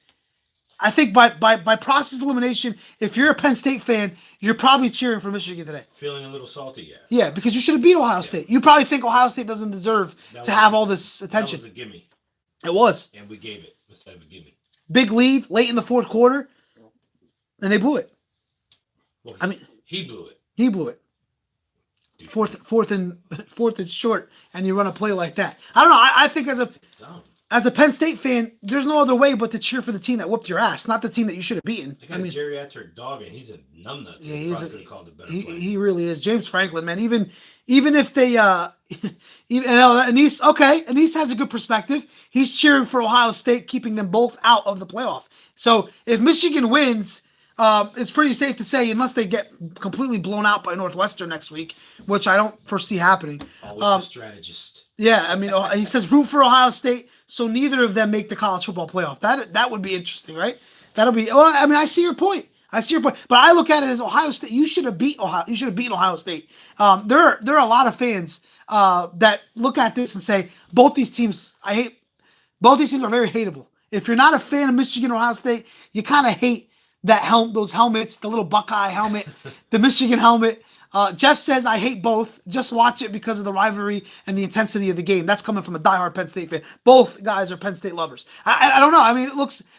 I think by process elimination, if you're a Penn State fan, you're probably cheering for Michigan today. Feeling a little salty, yeah. Yeah, because you should have beat Ohio State. You probably think Ohio State doesn't deserve to have all this attention. That was a gimme. It was. And we gave it instead of a gimme. Big lead late in the fourth quarter, and they blew it. Well, I mean, he blew it. He blew it. Fourth and short, and you run a play like that. I don't know. I think as a Penn State fan, there's no other way but to cheer for the team that whooped your ass, not the team that you should have beaten. They got a geriatric dog, and he's a numbnut. Yeah, he really is. James Franklin, man. Even if they Anise has a good perspective. He's cheering for Ohio State, keeping them both out of the playoff. So if Michigan wins, it's pretty safe to say, unless they get completely blown out by Northwestern next week, which I don't foresee happening. Always the strategist. Yeah, I mean, he says root for Ohio State, so neither of them make the college football playoff. That would be interesting, right? That'll be. Well, I mean, I see your point. But I look at it as Ohio State. You should have beat Ohio. You should have beaten Ohio State. There are a lot of fans that look at this and say both these teams. I hate. Both these teams are very hateable. If you're not a fan of Michigan or Ohio State, you kind of hate those helmets, the little Buckeye helmet, the Michigan helmet. Jeff says, I hate both. Just watch it because of the rivalry and the intensity of the game. That's coming from a diehard Penn State fan. Both guys are Penn State lovers. I don't know. I mean,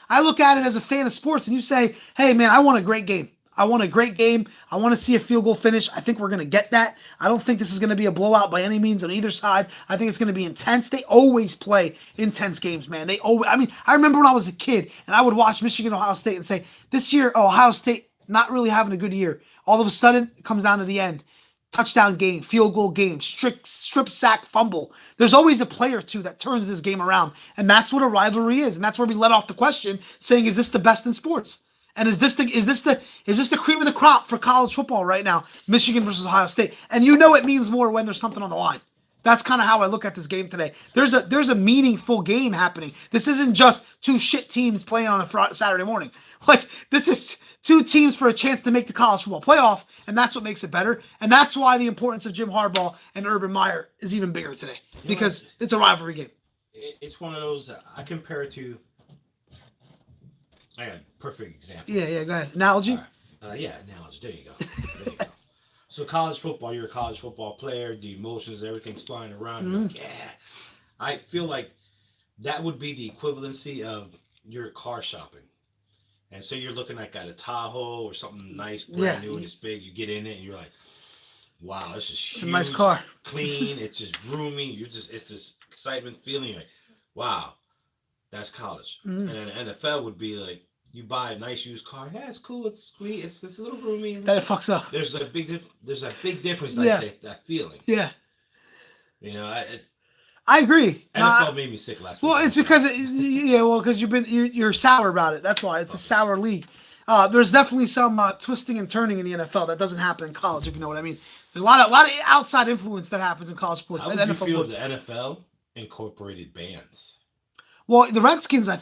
I look at it as a fan of sports, and you say, hey, man, I want a great game. I want to see a field goal finish. I think we're going to get that. I don't think this is going to be a blowout by any means on either side. I think it's going to be intense. They always play intense games, man. I remember when I was a kid, and I would watch Michigan, Ohio State, and say, this year, Ohio State not really having a good year. All of a sudden, it comes down to the end. Touchdown game, field goal game, strip sack, fumble. There's always a play or two that turns this game around. And that's what a rivalry is. And that's where we let off the question saying, is this the best in sports? And is this the cream of the crop for college football right now? Michigan versus Ohio State. And you know it means more when there's something on the line. That's kind of how I look at this game today. There's a meaningful game happening. This isn't just two shit teams playing on a Saturday morning. Like, this is two teams for a chance to make the college football playoff, and that's what makes it better. And that's why the importance of Jim Harbaugh and Urban Meyer is even bigger today, because it's a rivalry game. It's one of those I compare it to. I got a perfect example. Yeah, go ahead. Analogy? Analogy. There you go. So college football, you're a college football player, the emotions, everything's flying around. You're like, yeah. I feel like that would be the equivalency of your car shopping. And so you're looking at a Tahoe or something nice, brand new, and it's big. You get in it and you're like, wow, this is huge. It's a nice car. It's clean. It's just roomy. It's this excitement feeling. You're like, wow, that's college. And then the NFL would be like, you buy a nice used car. Yeah, it's cool. It's sweet. It's a little roomy. That it fucks up. There's a big difference, like that feeling. Yeah. You know, I agree. NFL made me sick last week. Well, it's because because you're sour about it. That's why it's a sour league. There's definitely some twisting and turning in the NFL that doesn't happen in college, if you know what I mean. There's a lot of outside influence that happens in college sports. How would you feel if the NFL incorporated bands? Well, the Redskins and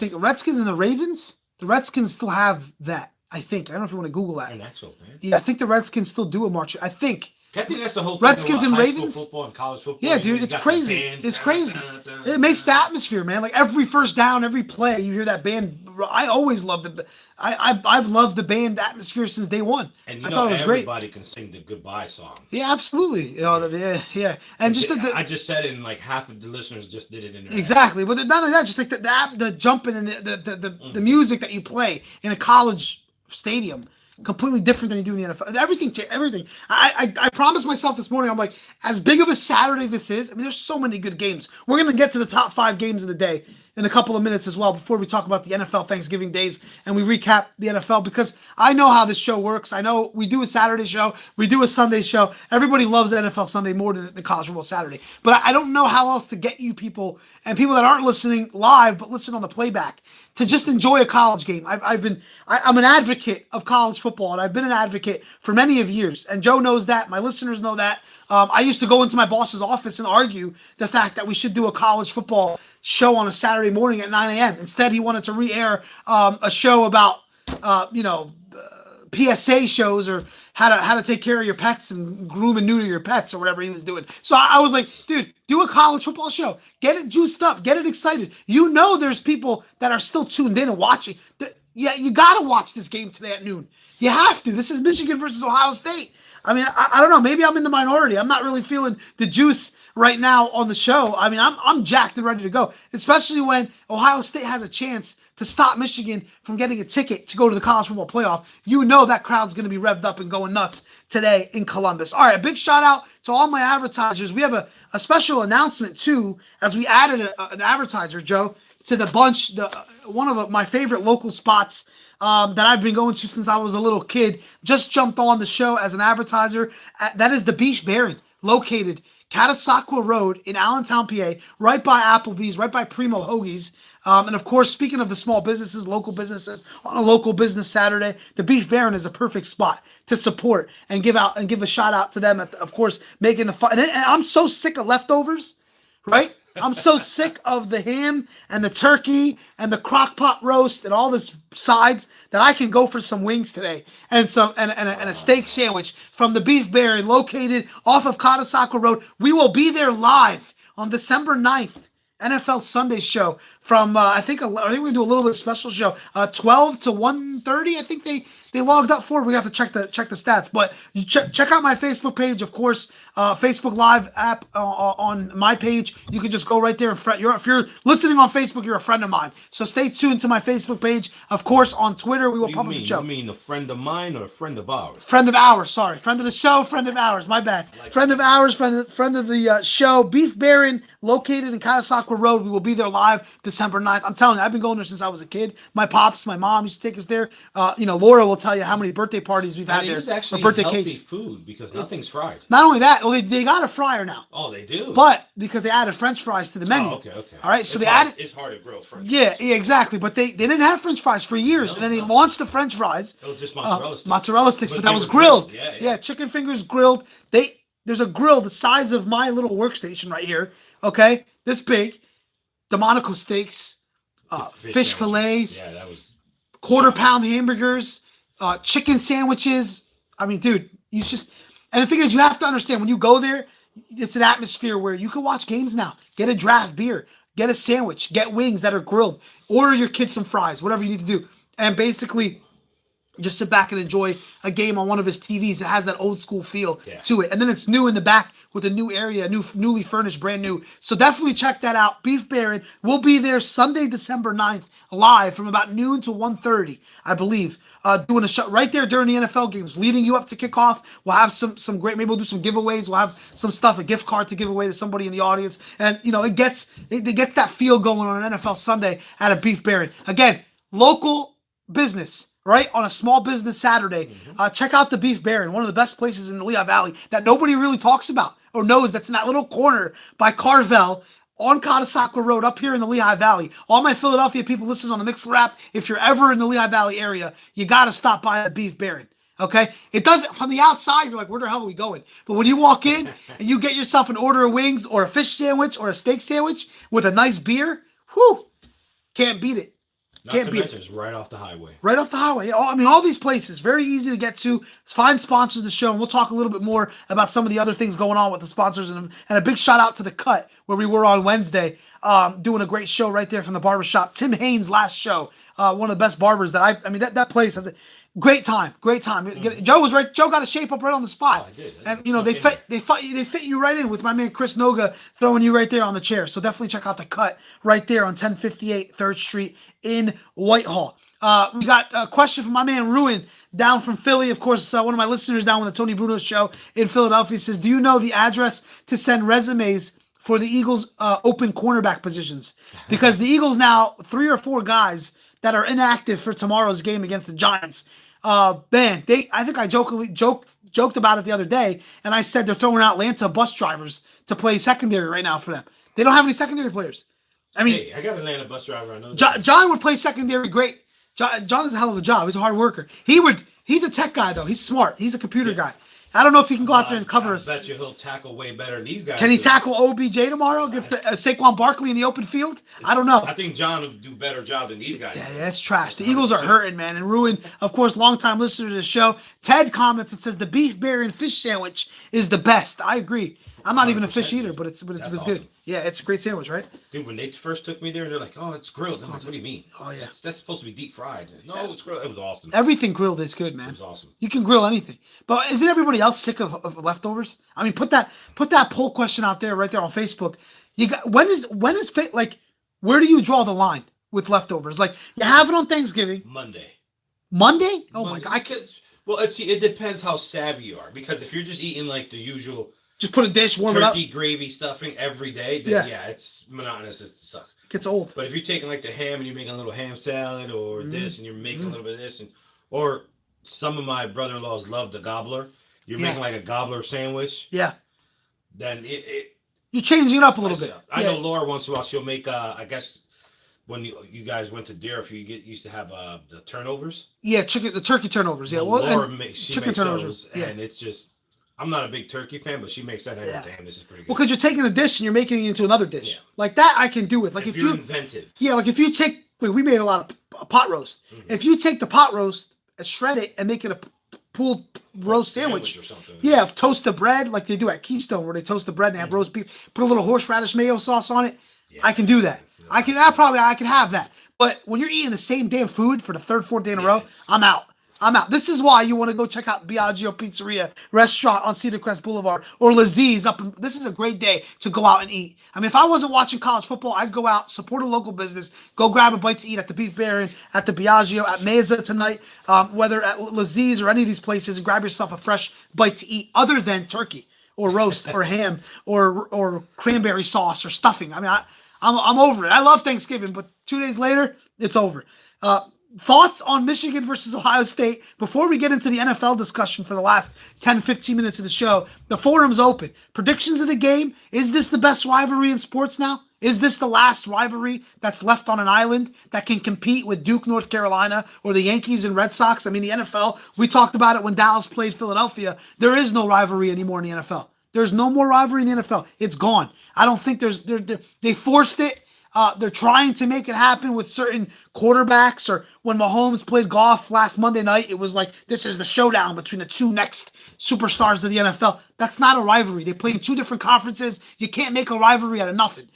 the Ravens. The Redskins still have that, I think. I don't know if you want to Google that. An actual band? Yeah, I think the Redskins still do a march. I think. I think that's the whole thing. Redskins and Ravens, football and college football. Yeah, dude, it's crazy. It's crazy. It makes the atmosphere, man. Like every first down, every play, you hear that band. I always loved it. I've loved the band atmosphere since day one. And I thought it was great. Everybody can sing the goodbye song. Yeah, absolutely. Yeah. And just I just said it, and like half of the listeners just did it in their exactly. But not only that, just like the jumping and the music that you play in a college stadium. Completely different than you do in the NFL. Everything. I promised myself this morning, I'm like, as big of a Saturday this is, I mean, there's so many good games. We're going to get to the top 5 games of the day in a couple of minutes as well before we talk about the NFL Thanksgiving days and we recap the NFL, because I know how this show works. I know we do a Saturday show. We do a Sunday show. Everybody loves NFL Sunday more than the college football Saturday. But I don't know how else to get you people and people that aren't listening live but listen on the playback to just enjoy a college game. I'm an advocate of college football, and I've been an advocate for many of years. And Joe knows that. My listeners know that. I used to go into my boss's office and argue the fact that we should do a college football show on a Saturday morning at 9 a.m. Instead, he wanted to re-air a show about, PSA shows or how to take care of your pets and groom and neuter your pets or whatever he was doing. So I was like, dude, do a college football show. Get it juiced up. Get it excited. You know there's people that are still tuned in and watching. Yeah, you got to watch this game today at noon. You have to. This is Michigan versus Ohio State. I mean, I don't know. Maybe I'm in the minority. I'm not really feeling the juice right now on the show. I mean, I'm jacked and ready to go, especially when Ohio State has a chance to stop Michigan from getting a ticket to go to the college football playoff. You know that crowd's going to be revved up and going nuts today in Columbus. All right, a big shout out to all my advertisers. We have a special announcement too, as we added an advertiser, Joe, to the bunch. One of my favorite local spots that I've been going to since I was a little kid just jumped on the show as an advertiser. That is the Beef Baron, located Catasauqua Road in Allentown, PA, right by Applebee's, right by Primo Hoagies. And of course, speaking of the small businesses, local businesses, on a local business Saturday, the Beef Baron is a perfect spot to support and give a shout out to them. Of course, making the fun. And I'm so sick of leftovers, right? I'm so sick of the ham and the turkey and the crock pot roast and all this sides that I can go for some wings today and a steak sandwich from the Beef Baron located off of Catasauqua Road. We will be there live on December 9th, NFL Sunday show from I think we're gonna do a little bit of special show 12 to 1:30. I think they logged up for. We have to check the stats, but you check out my Facebook page, of course, Facebook Live app on my page. You can just go right there and if you're listening on Facebook, you're a friend of mine. So stay tuned to my Facebook page. Of course, on Twitter, we will publish the show. You mean a friend of mine or a friend of ours? Friend of ours, sorry. Friend of the show, friend of ours. My bad. Friend of ours, friend of the show. Beef Baron, located in Catasauqua Road. We will be there live December 9th. I'm telling you, I've been going there since I was a kid. My pops, my mom used to take us there. Laura will tell you how many birthday parties we've had there. It's actually birthday healthy cakes. food because nothing's fried. Not only that, well, they got a fryer now. Oh, they do. But because they added French fries to the menu. Oh, okay. All right, so It's hard to grill French. Yeah, exactly. But they didn't have French fries for years, and then they launched the French fries. It was just mozzarella sticks. Mozzarella sticks, but that they was were grilled. Yeah, chicken fingers grilled. There's a grill the size of my little workstation right here. Okay, this big. Delmonico steaks, fish fillets. Yeah, that was quarter-pound hamburgers, chicken sandwiches. I mean, dude, and the thing is, you have to understand, when you go there, it's an atmosphere where you can watch games now. Get a draft beer, get a sandwich, get wings that are grilled, order your kids some fries, whatever you need to do. And basically, just sit back and enjoy a game on one of his TVs. It has that old school feel to it. And then it's new in the back with a new area, newly furnished, brand new. So definitely check that out. Beef Baron will be there Sunday, December 9th, live from about noon to 1:30, I believe. Doing a show right there during the NFL games, leading you up to kickoff. We'll have some great, maybe we'll do some giveaways. We'll have some stuff, a gift card to give away to somebody in the audience. And, it gets that feel going on an NFL Sunday at a Beef Baron. Again, local business, right? On a small business Saturday. Check out the Beef Baron, one of the best places in the Lehigh Valley that nobody really talks about or knows. That's in that little corner by Carvel on Catasauqua Road up here in the Lehigh Valley. All my Philadelphia people listening on the Mixler app, if you're ever in the Lehigh Valley area, you got to stop by the Beef Baron. Okay? It doesn't, from the outside, you're like, where the hell are we going? But when you walk in and you get yourself an order of wings or a fish sandwich or a steak sandwich with a nice beer, whew, can't beat it. Not to mention, it's right off the highway. Right off the highway. All these places, very easy to get to. Find sponsors of the show, and we'll talk a little bit more about some of the other things going on with the sponsors. And a big shout out to The Cut, where we were on Wednesday, doing a great show right there from the barbershop. Tim Haynes' last show, one of the best barbers that place has a great time. Joe was right. Joe got a shape up right on the spot. Oh, I did. And they fit you right in with my man Chris Noga throwing you right there on the chair. So definitely check out The Cut right there on 1058 3rd Street in Whitehall. We got a question from my man Ruin down from Philly. Of course, one of my listeners down with the Tony Bruno show in Philadelphia says, do you know the address to send resumes for the Eagles open cornerback positions? Because the Eagles now, 3 or 4 guys that are inactive for tomorrow's game against the Giants. I think I joked about it the other day, and I said they're throwing out Atlanta bus drivers to play secondary right now for them. They don't have any secondary players. I mean, hey, I got an Atlanta bus driver. I know. John would play secondary great. John does a hell of a job. He's a hard worker. He's a tech guy though. He's smart. He's a computer guy. I don't know if he can go out there and cover I us. bet you he'll tackle way better than these guys. Can he do. tackle OBJ tomorrow against Saquon Barkley in the open field? I don't know. I think John will do a better job than these guys. Yeah, do. yeah, it's trash. The Eagles are hurting, man, and ruined. Of course, longtime listener to the show, Ted comments and says the beef berry and fish sandwich is the best. I agree. I'm not even a fish 100%, eater, but it's That's good. awesome. Yeah, it's a great sandwich, right? Dude, when they first took me there, they're like, "Oh, it's grilled." I'm like, "What do you mean? Oh, yeah. that's supposed to be deep fried." No, it's grilled. It was awesome. Everything grilled is good, It man. was awesome. You can grill anything. But isn't everybody else sick of leftovers? I mean, put that poll question out there, right there on Facebook. You got when is like, where do you draw the line with leftovers? Like, you have it on Thanksgiving, Monday. Monday. Oh my Monday, god, I can well, it depends how savvy you are. Because if you're just eating like the usual just put a dish, warm it up. turkey gravy stuffing every day, then Yeah. yeah, it's monotonous. It sucks. Gets old. But if you're taking like the ham and you're making a little ham salad or Mm-hmm. this and you're making a little bit of this or some of my brother-in-laws love the gobbler. You're Yeah. making like a gobbler sandwich. Yeah, Then it you're changing it up a little bit. I Yeah. know Laura once in a while she'll make I guess when you guys went to Deer, used to have the turnovers. Yeah, the turkey turnovers. Yeah, well, Laura and she chicken makes turnovers, those, yeah. and it's just I'm not a big turkey fan, but she makes that. And Yeah. damn, this is pretty good. well, because you're taking a dish and you're making it into another dish. Yeah. Like that, I can do with. Like if if you're you, inventive, yeah, like if you take, like we made a lot of pot roast. Mm-hmm. If you take the pot roast and shred it and make it a pulled roast sandwich, or something. yeah, toast the bread like they do at Keystone, where they toast the bread and have roast beef, put a little horseradish mayo sauce on it. Yeah. I can do that. I can have that. But when you're eating the same damn food for the third, fourth day in a row, Yes. I'm out. This is why you want to go check out Biagio Pizzeria restaurant on Cedar Crest Boulevard or Laziz this is a great day to go out and eat. I mean, if I wasn't watching college football, I'd go out, support a local business, go grab a bite to eat at the Beef Baron, at the Biagio, at Mesa tonight, whether at Laziz or any of these places, and grab yourself a fresh bite to eat other than turkey or roast or ham or cranberry sauce or stuffing. I mean, I'm over it. I love Thanksgiving, but 2 days later, it's over. Thoughts on Michigan versus Ohio State before we get into the NFL discussion for the last 10, 15 minutes of the show. The forum's open. Predictions of the game. Is this the best rivalry in sports now? Is this the last rivalry that's left on an island that can compete with Duke, North Carolina, or the Yankees and Red Sox? I mean, the NFL, we talked about it when Dallas played Philadelphia. There is no rivalry anymore in the NFL. There's no more rivalry in the NFL. It's gone. I don't think they forced it. They're trying to make it happen with certain quarterbacks, or when Mahomes played golf last Monday night, it was like, this is the showdown between the two next superstars of the NFL. That's not a rivalry. They play in two different conferences. You can't make a rivalry out of nothing.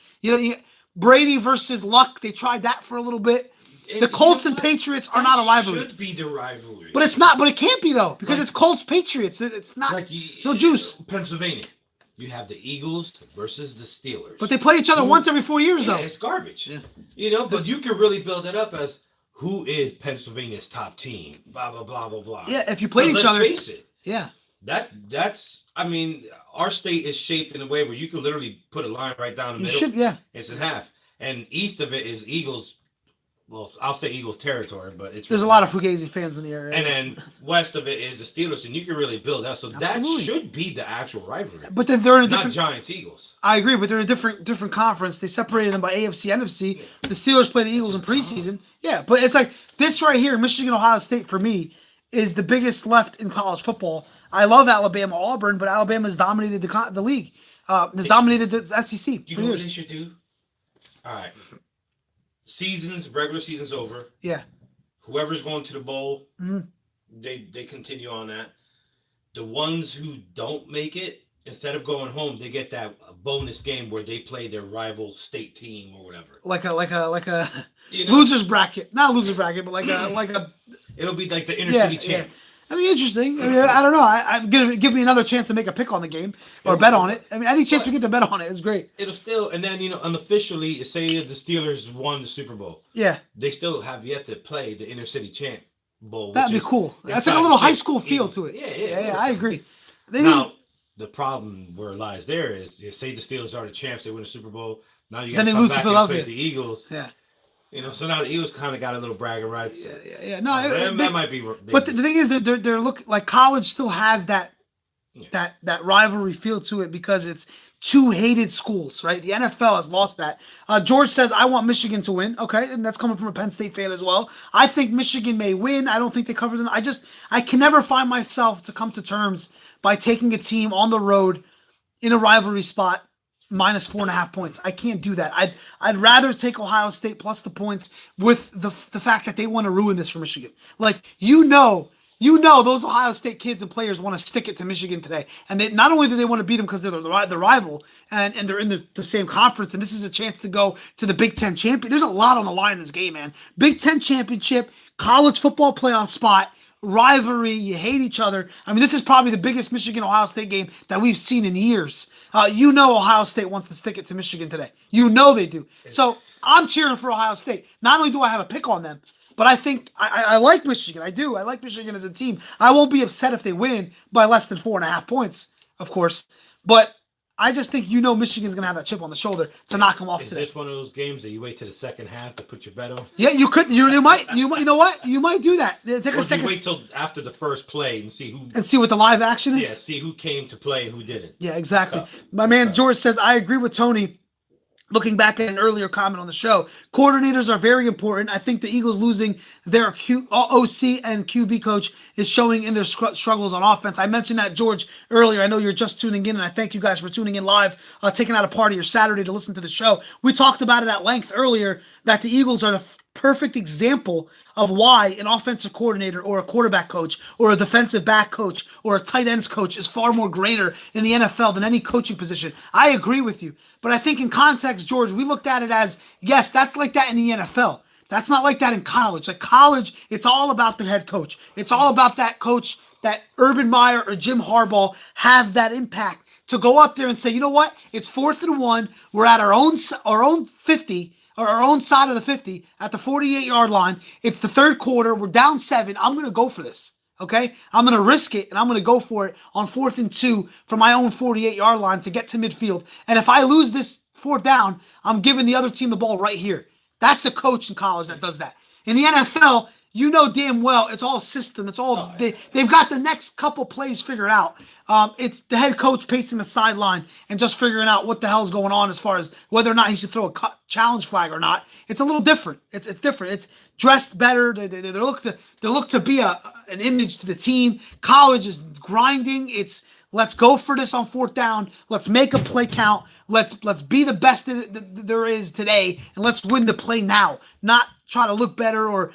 Brady versus Luck, they tried that for a little bit. The Colts and Patriots are not a rivalry. Should be the rivalry. But it's not, but it can't be though, because it's Colts Patriots. It's not, no juice. Pennsylvania. You have the Eagles versus the Steelers. But they play each other once every 4 years though. It's garbage. Yeah. But you can really build it up as who is Pennsylvania's top team. Blah blah blah blah blah. Yeah, if you played each other. Let's face it. Yeah. That's I mean, our state is shaped in a way where you can literally put a line right down the You middle. should, yeah. It's in half. And east of it is Eagles. Well, I'll say Eagles territory, but it's There's a lot of Fugazi fans in the area. And then west of it is the Steelers, and you can really build that. So Absolutely. that should be the actual rivalry. But then they're in a Not different. Giants Eagles. I agree, but they're in a different conference. They separated them by AFC, NFC. The Steelers play the Eagles in preseason. Yeah, but it's like this right here, Michigan, Ohio State, for me, is the biggest left in college football. I love Alabama, Auburn, but Alabama has dominated the league. Has dominated the SEC You for know what years. they should do? All right. Regular season's over. Yeah. Whoever's going to the bowl, Mhm. they continue on that. The ones who don't make it, instead of going home, they get that bonus game where they play their rival state team or whatever. Like a You know, losers bracket, not a losers bracket, but like a it'll be like the inner yeah, city champ. yeah. I mean, interesting. I mean, I don't know. I'm gonna give me another chance to make a pick on the game or bet on it. I mean, any chance we get to bet on it is great. It'll still, and then unofficially, say the Steelers won the Super Bowl, Yeah, they still have yet to play the inner city champ bowl. that'd which be is cool. That's like a inside little the high six school feel Eagles. to it. Yeah, I agree. They Now, need, the problem where it lies there is, you say the Steelers are the champs, they win the Super Bowl. Now you Then got they to lose come to back and Philadelphia. play the Eagles. yeah, So now the Eagles kind of got a little bragging rights. yeah. No, that might be. but the thing is, they're look like college still has that that rivalry feel to it because it's two hated schools, right? The NFL has lost that. George says, I want Michigan to win. Okay, and that's coming from a Penn State fan as well. I think Michigan may win. I don't think they cover them. I can never find myself to come to terms by taking a team on the road in a rivalry spot minus 4.5 points. I can't do that. I'd rather take Ohio State plus the points with the fact that they want to ruin this for Michigan. Like, those Ohio State kids and players want to stick it to Michigan today. And they, not only do they want to beat them because they're the rival and they're in the same conference, and this is a chance to go to the Big Ten champion. There's a lot on the line in this game, man. Big Ten championship, college football playoff spot, rivalry, you hate each other. I mean, this is probably the biggest Michigan-Ohio State game that we've seen in years. Ohio State wants to stick it to Michigan today. They do. So I'm cheering for Ohio State. Not only do I have a pick on them, but I think I like Michigan. I do. I like Michigan as a team. I won't be upset if they win by less than 4.5 points, of course. But I just think Michigan's gonna have that chip on the shoulder to knock them off today. Is this one of those games that you wait to the second half to put your bet on? Yeah, you could. You might. You know what? You might do that. Take Or a second. you wait till after the first play and see who. And see what the live action is. Yeah, see who came to play and who didn't. Yeah, exactly. My man George says, I agree with Tony. Looking back at an earlier comment on the show, coordinators are very important. I think the Eagles losing their OC and QB coach is showing in their struggles on offense. I mentioned that, George, earlier. I know you're just tuning in, and I thank you guys for tuning in live, taking out a part of your Saturday to listen to the show. We talked about it at length earlier that the Eagles are the perfect example of why an offensive coordinator or a quarterback coach or a defensive back coach or a tight ends coach is far more greater in the NFL than any coaching position. I agree with you. But I think in context, George, we looked at it as, yes, that's like that in the NFL. That's not like that in college. Like college, it's all about the head coach. It's all about that coach, that Urban Meyer or Jim Harbaugh have that impact to go up there and say, you know what? It's 4th and 1. We're at our own 50, or our own side of the 50 at the 48-yard line. It's the third quarter. We're down 7. I'm going to go for this. Okay? I'm going to risk it, and I'm going to go for it on 4th and 2 from my own 48-yard line to get to midfield. And if I lose this 4th down, I'm giving the other team the ball right here. That's a coach in college that does that. In the NFL, you know damn well it's all system. It's all they've got the next couple plays figured out. It's the head coach pacing the sideline and just figuring out what the hell's going on as far as whether or not he should throw a challenge flag or not. It's a little different. It's different. It's dressed better. They look to be an image to the team. College is grinding. It's let's go for this on 4th down. Let's make a play count. Let's be the best that there is today, and let's win the play now. Not try to look better or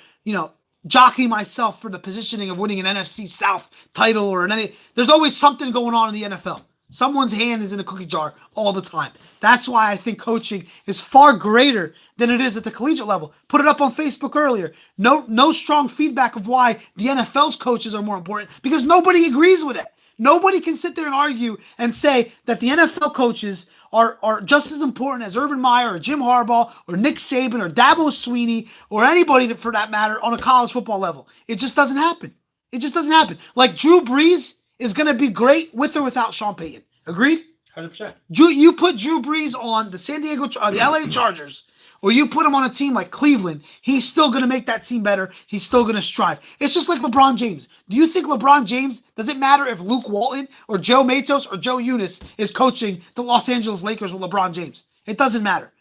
jockey myself for the positioning of winning an NFC South title or there's always something going on in the NFL. Someone's hand is in the cookie jar all the time. That's why I think coaching is far greater than it is at the collegiate level. Put it up on Facebook earlier. No strong feedback of why the NFL's coaches are more important because nobody agrees with it. Nobody can sit there and argue and say that the NFL coaches are just as important as Urban Meyer or Jim Harbaugh or Nick Saban or Dabo Swinney or anybody for that matter on a college football level. It just doesn't happen. It just doesn't happen. Like Drew Brees is going to be great with or without Sean Payton. Agreed? 100%. You put Drew Brees on the LA Chargers, or you put him on a team like Cleveland, he's still going to make that team better. He's still going to strive. It's just like LeBron James. Do you think LeBron James, does it matter if Luke Walton or Joe Matos or Joe Eunice is coaching the Los Angeles Lakers with LeBron James? It doesn't matter.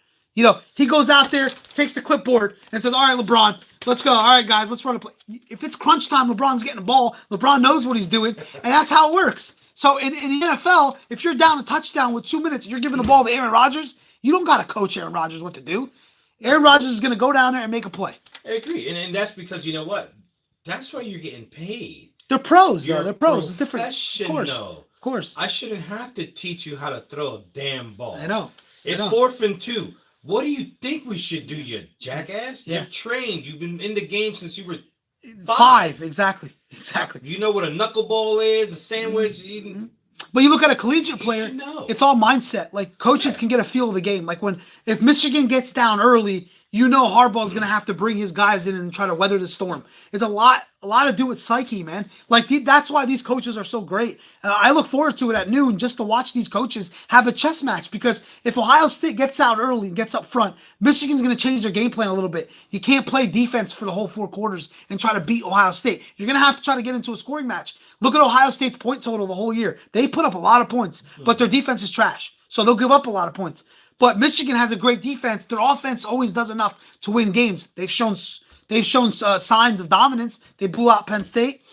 He goes out there, takes the clipboard, and says, all right, LeBron, let's go. All right, guys, let's run a play. If it's crunch time, LeBron's getting the ball. LeBron knows what he's doing, and that's how it works. So in the NFL, if you're down a touchdown with 2 minutes and you're giving the ball to Aaron Rodgers, you don't got to coach Aaron Rodgers what to do. Aaron Rodgers is going to go down there and make a play. I agree. And that's because, you know what? That's why you're getting paid. They're pros, You're though. They're pros. It's different. Professional. Of course. I shouldn't have to teach you how to throw a damn ball. I know. It's 4th and 2. What do you think we should do, you jackass? Yeah. You're trained. You've been in the game since you were 5. Exactly. You know what a knuckleball is, a sandwich. Mm-hmm. But you look at a collegiate player, know. it's all mindset. Like coaches can get a feel of the game. Like if Michigan gets down early you know Harbaugh's going to have to bring his guys in and try to weather the storm. It's a lot to do with psyche, man. Like that's why these coaches are so great. And I look forward to it at noon just to watch these coaches have a chess match, because if Ohio State gets out early and gets up front, Michigan's going to change their game plan a little bit. You can't play defense for the whole 4 quarters and try to beat Ohio State. You're going to have to try to get into a scoring match. Look at Ohio State's point total the whole year. They put up a lot of points, but their defense is trash. So they'll give up a lot of points. But Michigan has a great defense. Their offense always does enough to win games. They've shown signs of dominance. They blew out Penn State.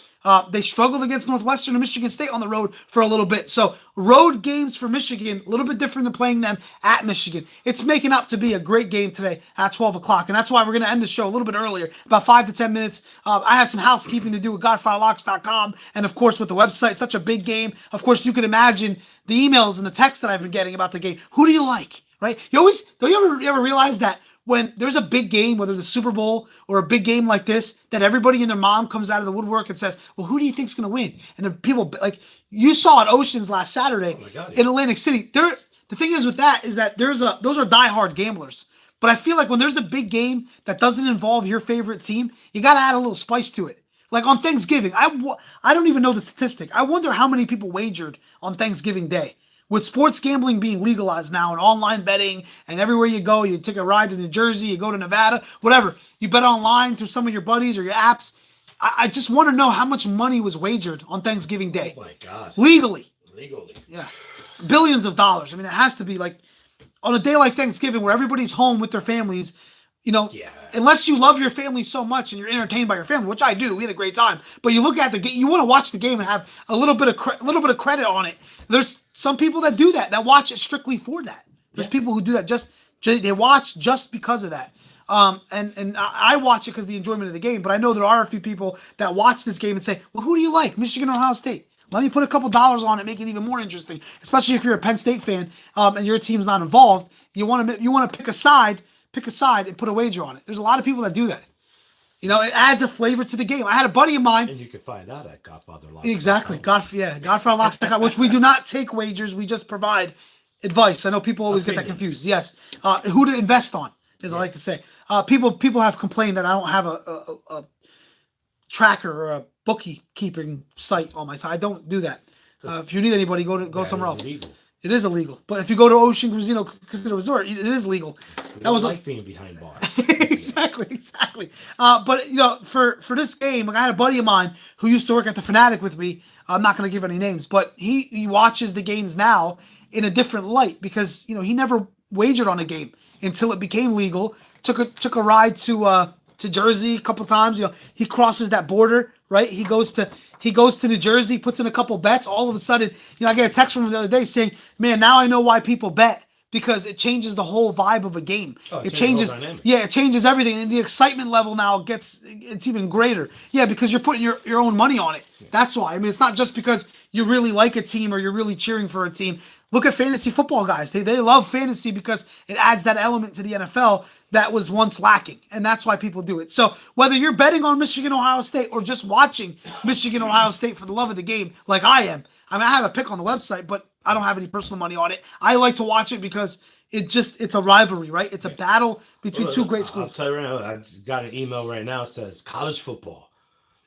They struggled against Northwestern and Michigan State on the road for a little bit. So road games for Michigan, a little bit different than playing them at Michigan. It's making up to be a great game today at 12 o'clock. And that's why we're going to end the show a little bit earlier, about 5 to 10 minutes. I have some housekeeping to do with GodfatherLocks.com. And of course, with the website, such a big game. Of course, you can imagine the emails and the texts that I've been getting about the game. Who do you like? Right? Don't you ever realize that when there's a big game, whether the Super Bowl or a big game like this, that everybody and their mom comes out of the woodwork and says, well, who do you think's going to win? And then people, like you saw at Oceans last Saturday in Atlantic City, the thing is with that is that those are diehard gamblers. But I feel like when there's a big game that doesn't involve your favorite team, you got to add a little spice to it. Like on Thanksgiving, I don't even know the statistic. I wonder how many people wagered on Thanksgiving Day. With sports gambling being legalized now and online betting, and everywhere you go, you take a ride to New Jersey, you go to Nevada, whatever, you bet online through some of your buddies or your apps. I just want to know how much money was wagered on Thanksgiving Day. Oh my God. Legally. Yeah. Billions of dollars. I mean, it has to be like on a day like Thanksgiving where everybody's home with their families, unless you love your family so much and you're entertained by your family, which I do. We had a great time. But you look at the game, you want to watch the game and have a little bit of credit on it. There's some people that do that watch it strictly for that. There's people who do that they watch just because of that. And I watch it because of the enjoyment of the game. But I know there are a few people that watch this game and say, well, who do you like, Michigan or Ohio State? Let me put a couple dollars on it, make it even more interesting. Especially if you're a Penn State fan and your team's not involved, you want to pick a side and put a wager on it. There's a lot of people that do that. It adds a flavor to the game. I had a buddy of mine. And you can find out at GodfatherLocks. Exactly. GodfatherLocks.com, which we do not take wagers. We just provide advice. I know people always get that confused. Yes. Who to invest on, as I like to say. People have complained that I don't have a tracker or a bookkeeping site on my side. I don't do that. If you need anybody, go somewhere else. Illegal. It is illegal. But if you go to Ocean Casino Resort, it is legal. That was like being behind bars. Exactly. But for this game, I had a buddy of mine who used to work at the Fanatic with me. I'm not going to give any names, but he watches the games now in a different light because he never wagered on a game until it became legal. Took a ride to Jersey a couple times. He crosses that border, right? He goes to New Jersey, puts in a couple bets. All of a sudden, I get a text from him the other day saying, "Man, now I know why people bet because it changes the whole vibe of a game. It changes, it changes everything, and the excitement level now it's even greater. Yeah, because you're putting your own money on it. That's why. I mean, it's not just because you really like a team or you're really cheering for a team. Look at fantasy football guys. They love fantasy because it adds that element to the NFL that was once lacking, and that's why people do it. So whether you're betting on Michigan, Ohio State, or just watching Michigan, Ohio State for the love of the game, like I am. I mean, I have a pick on the website, but I don't have any personal money on it. I like to watch it because it's a rivalry, right? It's a battle between two great schools. I'll tell you right now, I got an email right now that says college football.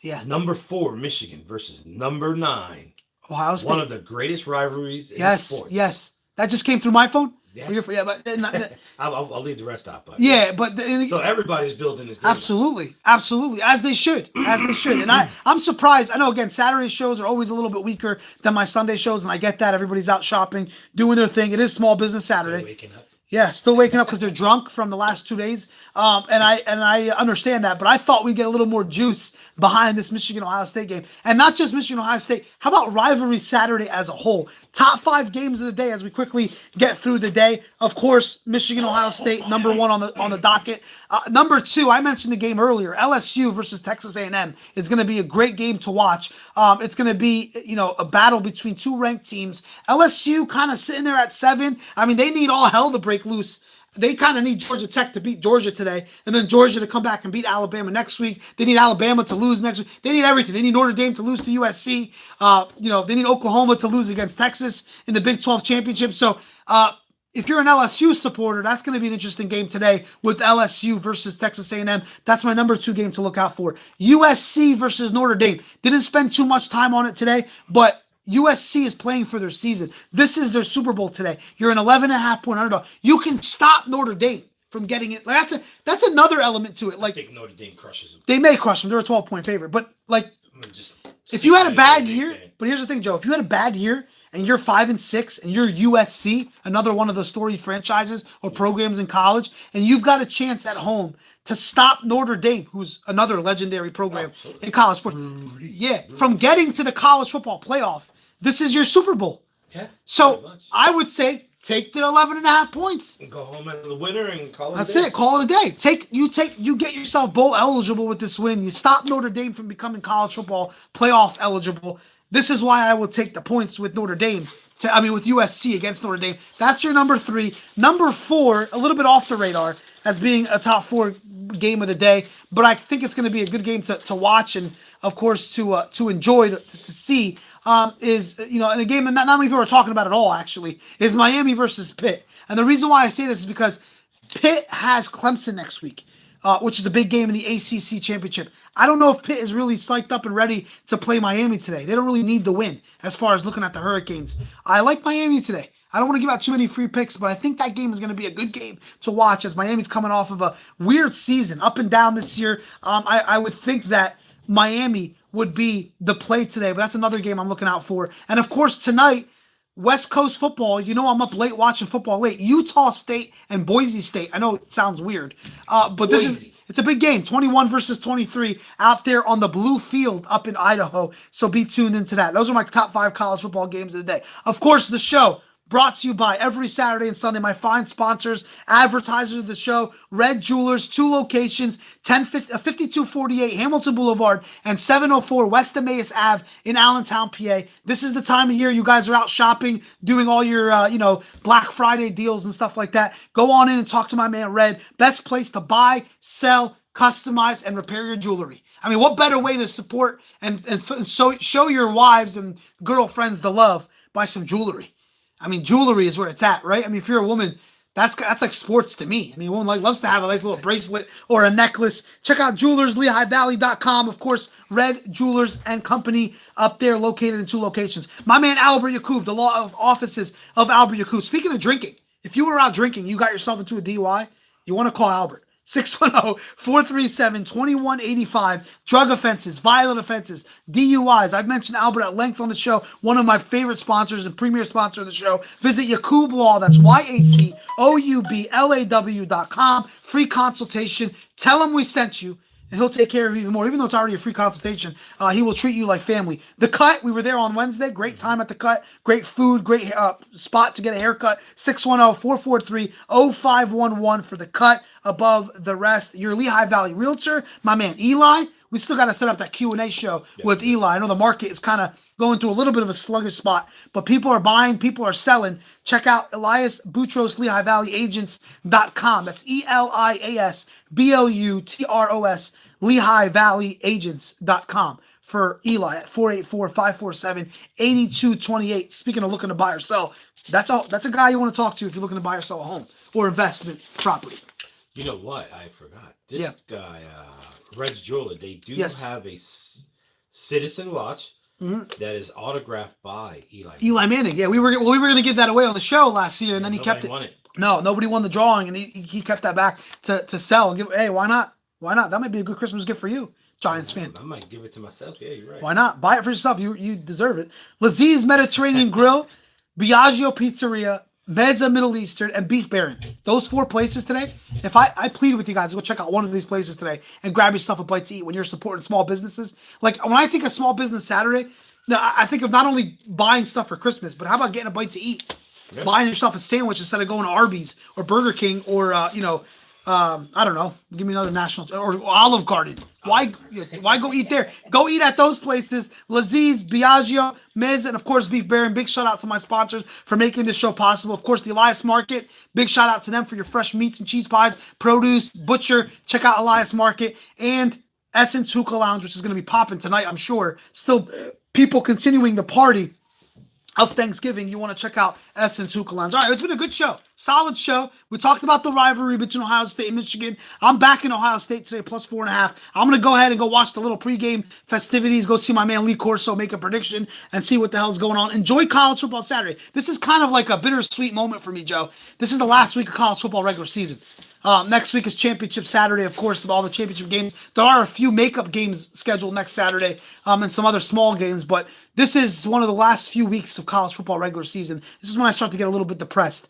Yeah. Number 4, Michigan versus number 9. Ohio State. One of the greatest rivalries in sports. Yes. That just came through my phone? Yeah. But I'll leave the rest out. But so everybody's building this game. Absolutely, as they should, And I'm surprised. I know again, Saturday shows are always a little bit weaker than my Sunday shows, and I get that. Everybody's out shopping, doing their thing. It is Small Business Saturday. Waking up. Yeah, still waking up because they're drunk from the last 2 days, and I understand that. But I thought we'd get a little more juice behind this Michigan Ohio State game, and not just Michigan Ohio State. How about rivalry Saturday as a whole? Top 5 games of the day as we quickly get through the day. Of course, Michigan Ohio State number 1 on the docket. Number 2, I mentioned the game earlier. LSU versus Texas A&M is going to be a great game to watch. It's going to be a battle between 2 ranked teams. LSU kind of sitting there at 7. I mean, they need all hell to break loose. They kind of need Georgia Tech to beat Georgia today, and then Georgia to come back and beat Alabama next week. They need Alabama to lose next week. They need everything. They need Notre Dame to lose to USC. They need Oklahoma to lose against Texas in the Big 12 championship. So if you're an LSU supporter, that's going to be an interesting game today with LSU versus Texas A&M. That's my number 2 game to look out for. USC versus Notre Dame. Didn't spend too much time on it today, but USC is playing for their season. This is their Super Bowl today. You're an 11.5-point underdog. You can stop Notre Dame from getting it. Like, that's another element to it. I Like, think Notre Dame crushes them. they may crush them. They're a 12-point favorite. But, like, I mean, just if you had a bad Notre Dame year, fan. but here's the thing, Joe. If you had a bad year and you're 5-6 and you're USC, another one of the storied franchises or programs in college, and you've got a chance at home to stop Notre Dame, who's another legendary program Absolutely. in college sports, from getting to the college football playoff, this is your Super Bowl. Yeah, So pretty much. I would say take the 11.5 points. Go home as the winner and call it. That's a day. it. Call it a day. You get yourself bowl eligible with this win. You stop Notre Dame from becoming college football playoff eligible. This is why I will take the points with Notre Dame. With USC against Notre Dame. That's your number 3. Number 4, a little bit off the radar as being a top 4 game of the day, but I think it's going to be a good game to watch and, of course, to enjoy, to see. Is in a game that not many people are talking about at all. Actually, is Miami versus Pitt, and the reason why I say this is because Pitt has Clemson next week, which is a big game in the ACC championship. I don't know if Pitt is really psyched up and ready to play Miami today. They don't really need the win as far as looking at the Hurricanes. I like Miami today. I don't want to give out too many free picks, but I think that game is going to be a good game to watch as Miami's coming off of a weird season, up and down this year. I would think that Miami would be the play today, but that's another game I'm looking out for. And of course, tonight, West Coast football, I'm up late watching football late. Utah State and Boise State. I know it sounds weird, but it's a big game. 21 versus 23 out there on the blue field up in Idaho. So be tuned into that. Those are my top 5 college football games of the day. Of course, the show brought to you by every Saturday and Sunday, my fine sponsors, advertisers of the show, Red Jewelers, 2 locations, 5248 Hamilton Boulevard and 704 West Emmaus Ave in Allentown, PA. This is the time of year you guys are out shopping, doing all your, Black Friday deals and stuff like that. Go on in and talk to my man, Red. Best place to buy, sell, customize, and repair your jewelry. I mean, what better way to support and show your wives and girlfriends the love by some jewelry? I mean, jewelry is where it's at, right? I mean, if you're a woman, that's like sports to me. I mean, a woman loves to have a nice little bracelet or a necklace. Check out jewelerslehighavalley.com. Of course, Red Jewelers and Company up there, located in 2 locations. My man Albert Yakub, the law of offices of Albert Yakub. Speaking of drinking, if you were out drinking, you got yourself into a DUI, you want to call Albert. 610-437-2185. Drug offenses, violent offenses, DUIs. I've mentioned Albert at length on the show. One of my favorite sponsors and premier sponsor of the show. Visit Yakub Law. That's YACOUBLAW.com. Free consultation. Tell him we sent you, and he'll take care of you even more. Even though it's already a free consultation, he will treat you like family. The Cut, we were there on Wednesday. Great time at The Cut. Great food. Great spot to get a haircut. 610-443-0511 for The Cut. Above the rest, your Lehigh Valley realtor, my man Eli. We still got to set up that Q&A show with Eli. I know the market is kind of going through a little bit of a sluggish spot, but people are buying, people are selling. Check out Elias Boutros, Lehigh Valley Agents.com. That's ELIAS BOUTROS, Lehigh Valley Agents.com for Eli at 484-547-8228. Speaking of looking to buy or sell, that's a guy you want to talk to if you're looking to buy or sell a home or investment property. You know what? I forgot. This Yeah. guy, Red's Jeweler, they do Yes. have a Citizen watch that is autographed by Eli. Eli Manning. Yeah, we were going to give that away on the show last year, and then he kept it. Won it. No, nobody won the drawing, and he kept that back to sell and give. Hey, why not? Why not? That might be a good Christmas gift for you, Giants fan. I might give it to myself. Yeah, you're right. Why not? Buy it for yourself. You deserve it. Laziz Mediterranean Grill, Biagio Pizzeria, Mezza Middle Eastern, and Beef Baron. Those 4 places today. If I plead with you guys to go check out one of these places today and grab yourself a bite to eat when you're supporting small businesses. Like when I think of Small Business Saturday, I think of not only buying stuff for Christmas, but how about getting a bite to eat? Yeah. Buying yourself a sandwich instead of going to Arby's or Burger King or I don't know. Give me another national or Olive Garden. Why go eat there? Go eat at those places. Laziz, Biagio, Miz, and of course Beef Baron. Big shout out to my sponsors for making this show possible. Of course, the Elias Market. Big shout out to them for your fresh meats and cheese pies, produce, butcher. Check out Elias Market and Essence Hookah Lounge, which is going to be popping tonight, I'm sure. Still, people continuing the party of Thanksgiving, you want to check out Essence Hookah Lounge. All right, it's been a good show. Solid show. We talked about the rivalry between Ohio State and Michigan. I'm back in Ohio State today, plus 4.5. I'm going to go ahead and go watch the little pregame festivities, go see my man Lee Corso make a prediction, and see what the hell's going on. Enjoy college football Saturday. This is kind of like a bittersweet moment for me, Joe. This is the last week of college football regular season. Next week is Championship Saturday, of course, with all the championship games. There are a few makeup games scheduled next Saturday and some other small games, but this is one of the last few weeks of college football regular season. This is when I start to get a little bit depressed.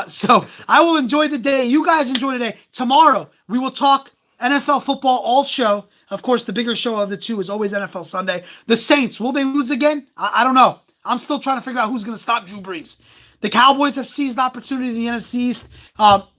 So I will enjoy the day. You guys enjoy the day. Tomorrow, we will talk NFL football all show. Of course, the bigger show of the two is always NFL Sunday. The Saints, will they lose again? I don't know. I'm still trying to figure out who's going to stop Drew Brees. The Cowboys have seized opportunity in the NFC East.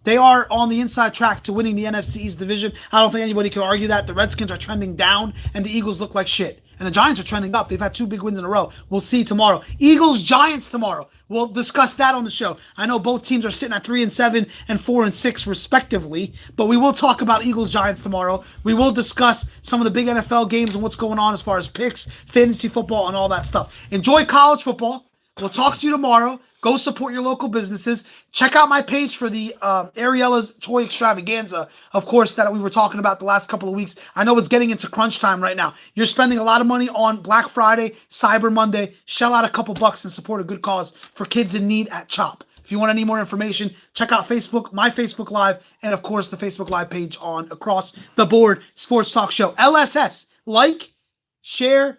They are on the inside track to winning the NFC East division. I don't think anybody can argue that. The Redskins are trending down, and the Eagles look like shit. And the Giants are trending up. They've had 2 big wins in a row. We'll see tomorrow. Eagles-Giants tomorrow. We'll discuss that on the show. I know both teams are sitting at 3-7 and 4-6 respectively, but we will talk about Eagles-Giants tomorrow. We will discuss some of the big NFL games and what's going on as far as picks, fantasy football, and all that stuff. Enjoy college football. We'll talk to you tomorrow. Go support your local businesses. Check out my page for the Ariella's Toy Extravaganza, of course, that we were talking about the last couple of weeks. I know it's getting into crunch time right now. You're spending a lot of money on Black Friday, Cyber Monday. Shell out a couple bucks and support a good cause for kids in need at CHOP. If you want any more information, check out Facebook, my Facebook Live, and of course the Facebook Live page on Across the Board Sports Talk Show. LSS. Like, share,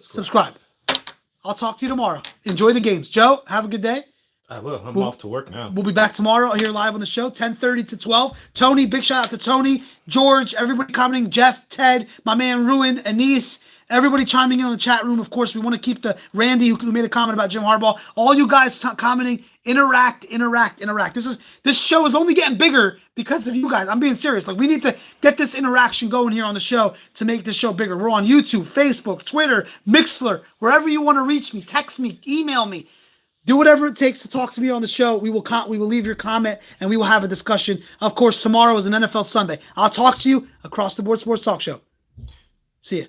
subscribe. I'll talk to you tomorrow. Enjoy the games. Joe, have a good day. I will. I'm off to work now. We'll be back tomorrow here live on the show, 10:30 to 12. Tony, big shout out to Tony, George, everybody commenting, Jeff, Ted, my man Ruin, Anise, everybody chiming in on the chat room. Of course, we want to keep the Randy who made a comment about Jim Harbaugh. All you guys commenting, interact. This show is only getting bigger because of you guys. I'm being serious. Like, we need to get this interaction going here on the show to make this show bigger. We're on YouTube, Facebook, Twitter, Mixler, wherever you want to reach me. Text me, email me. Do whatever it takes to talk to me on the show. We will leave your comment and we will have a discussion. Of course, tomorrow is an NFL Sunday. I'll talk to you across the board sports talk show. See ya.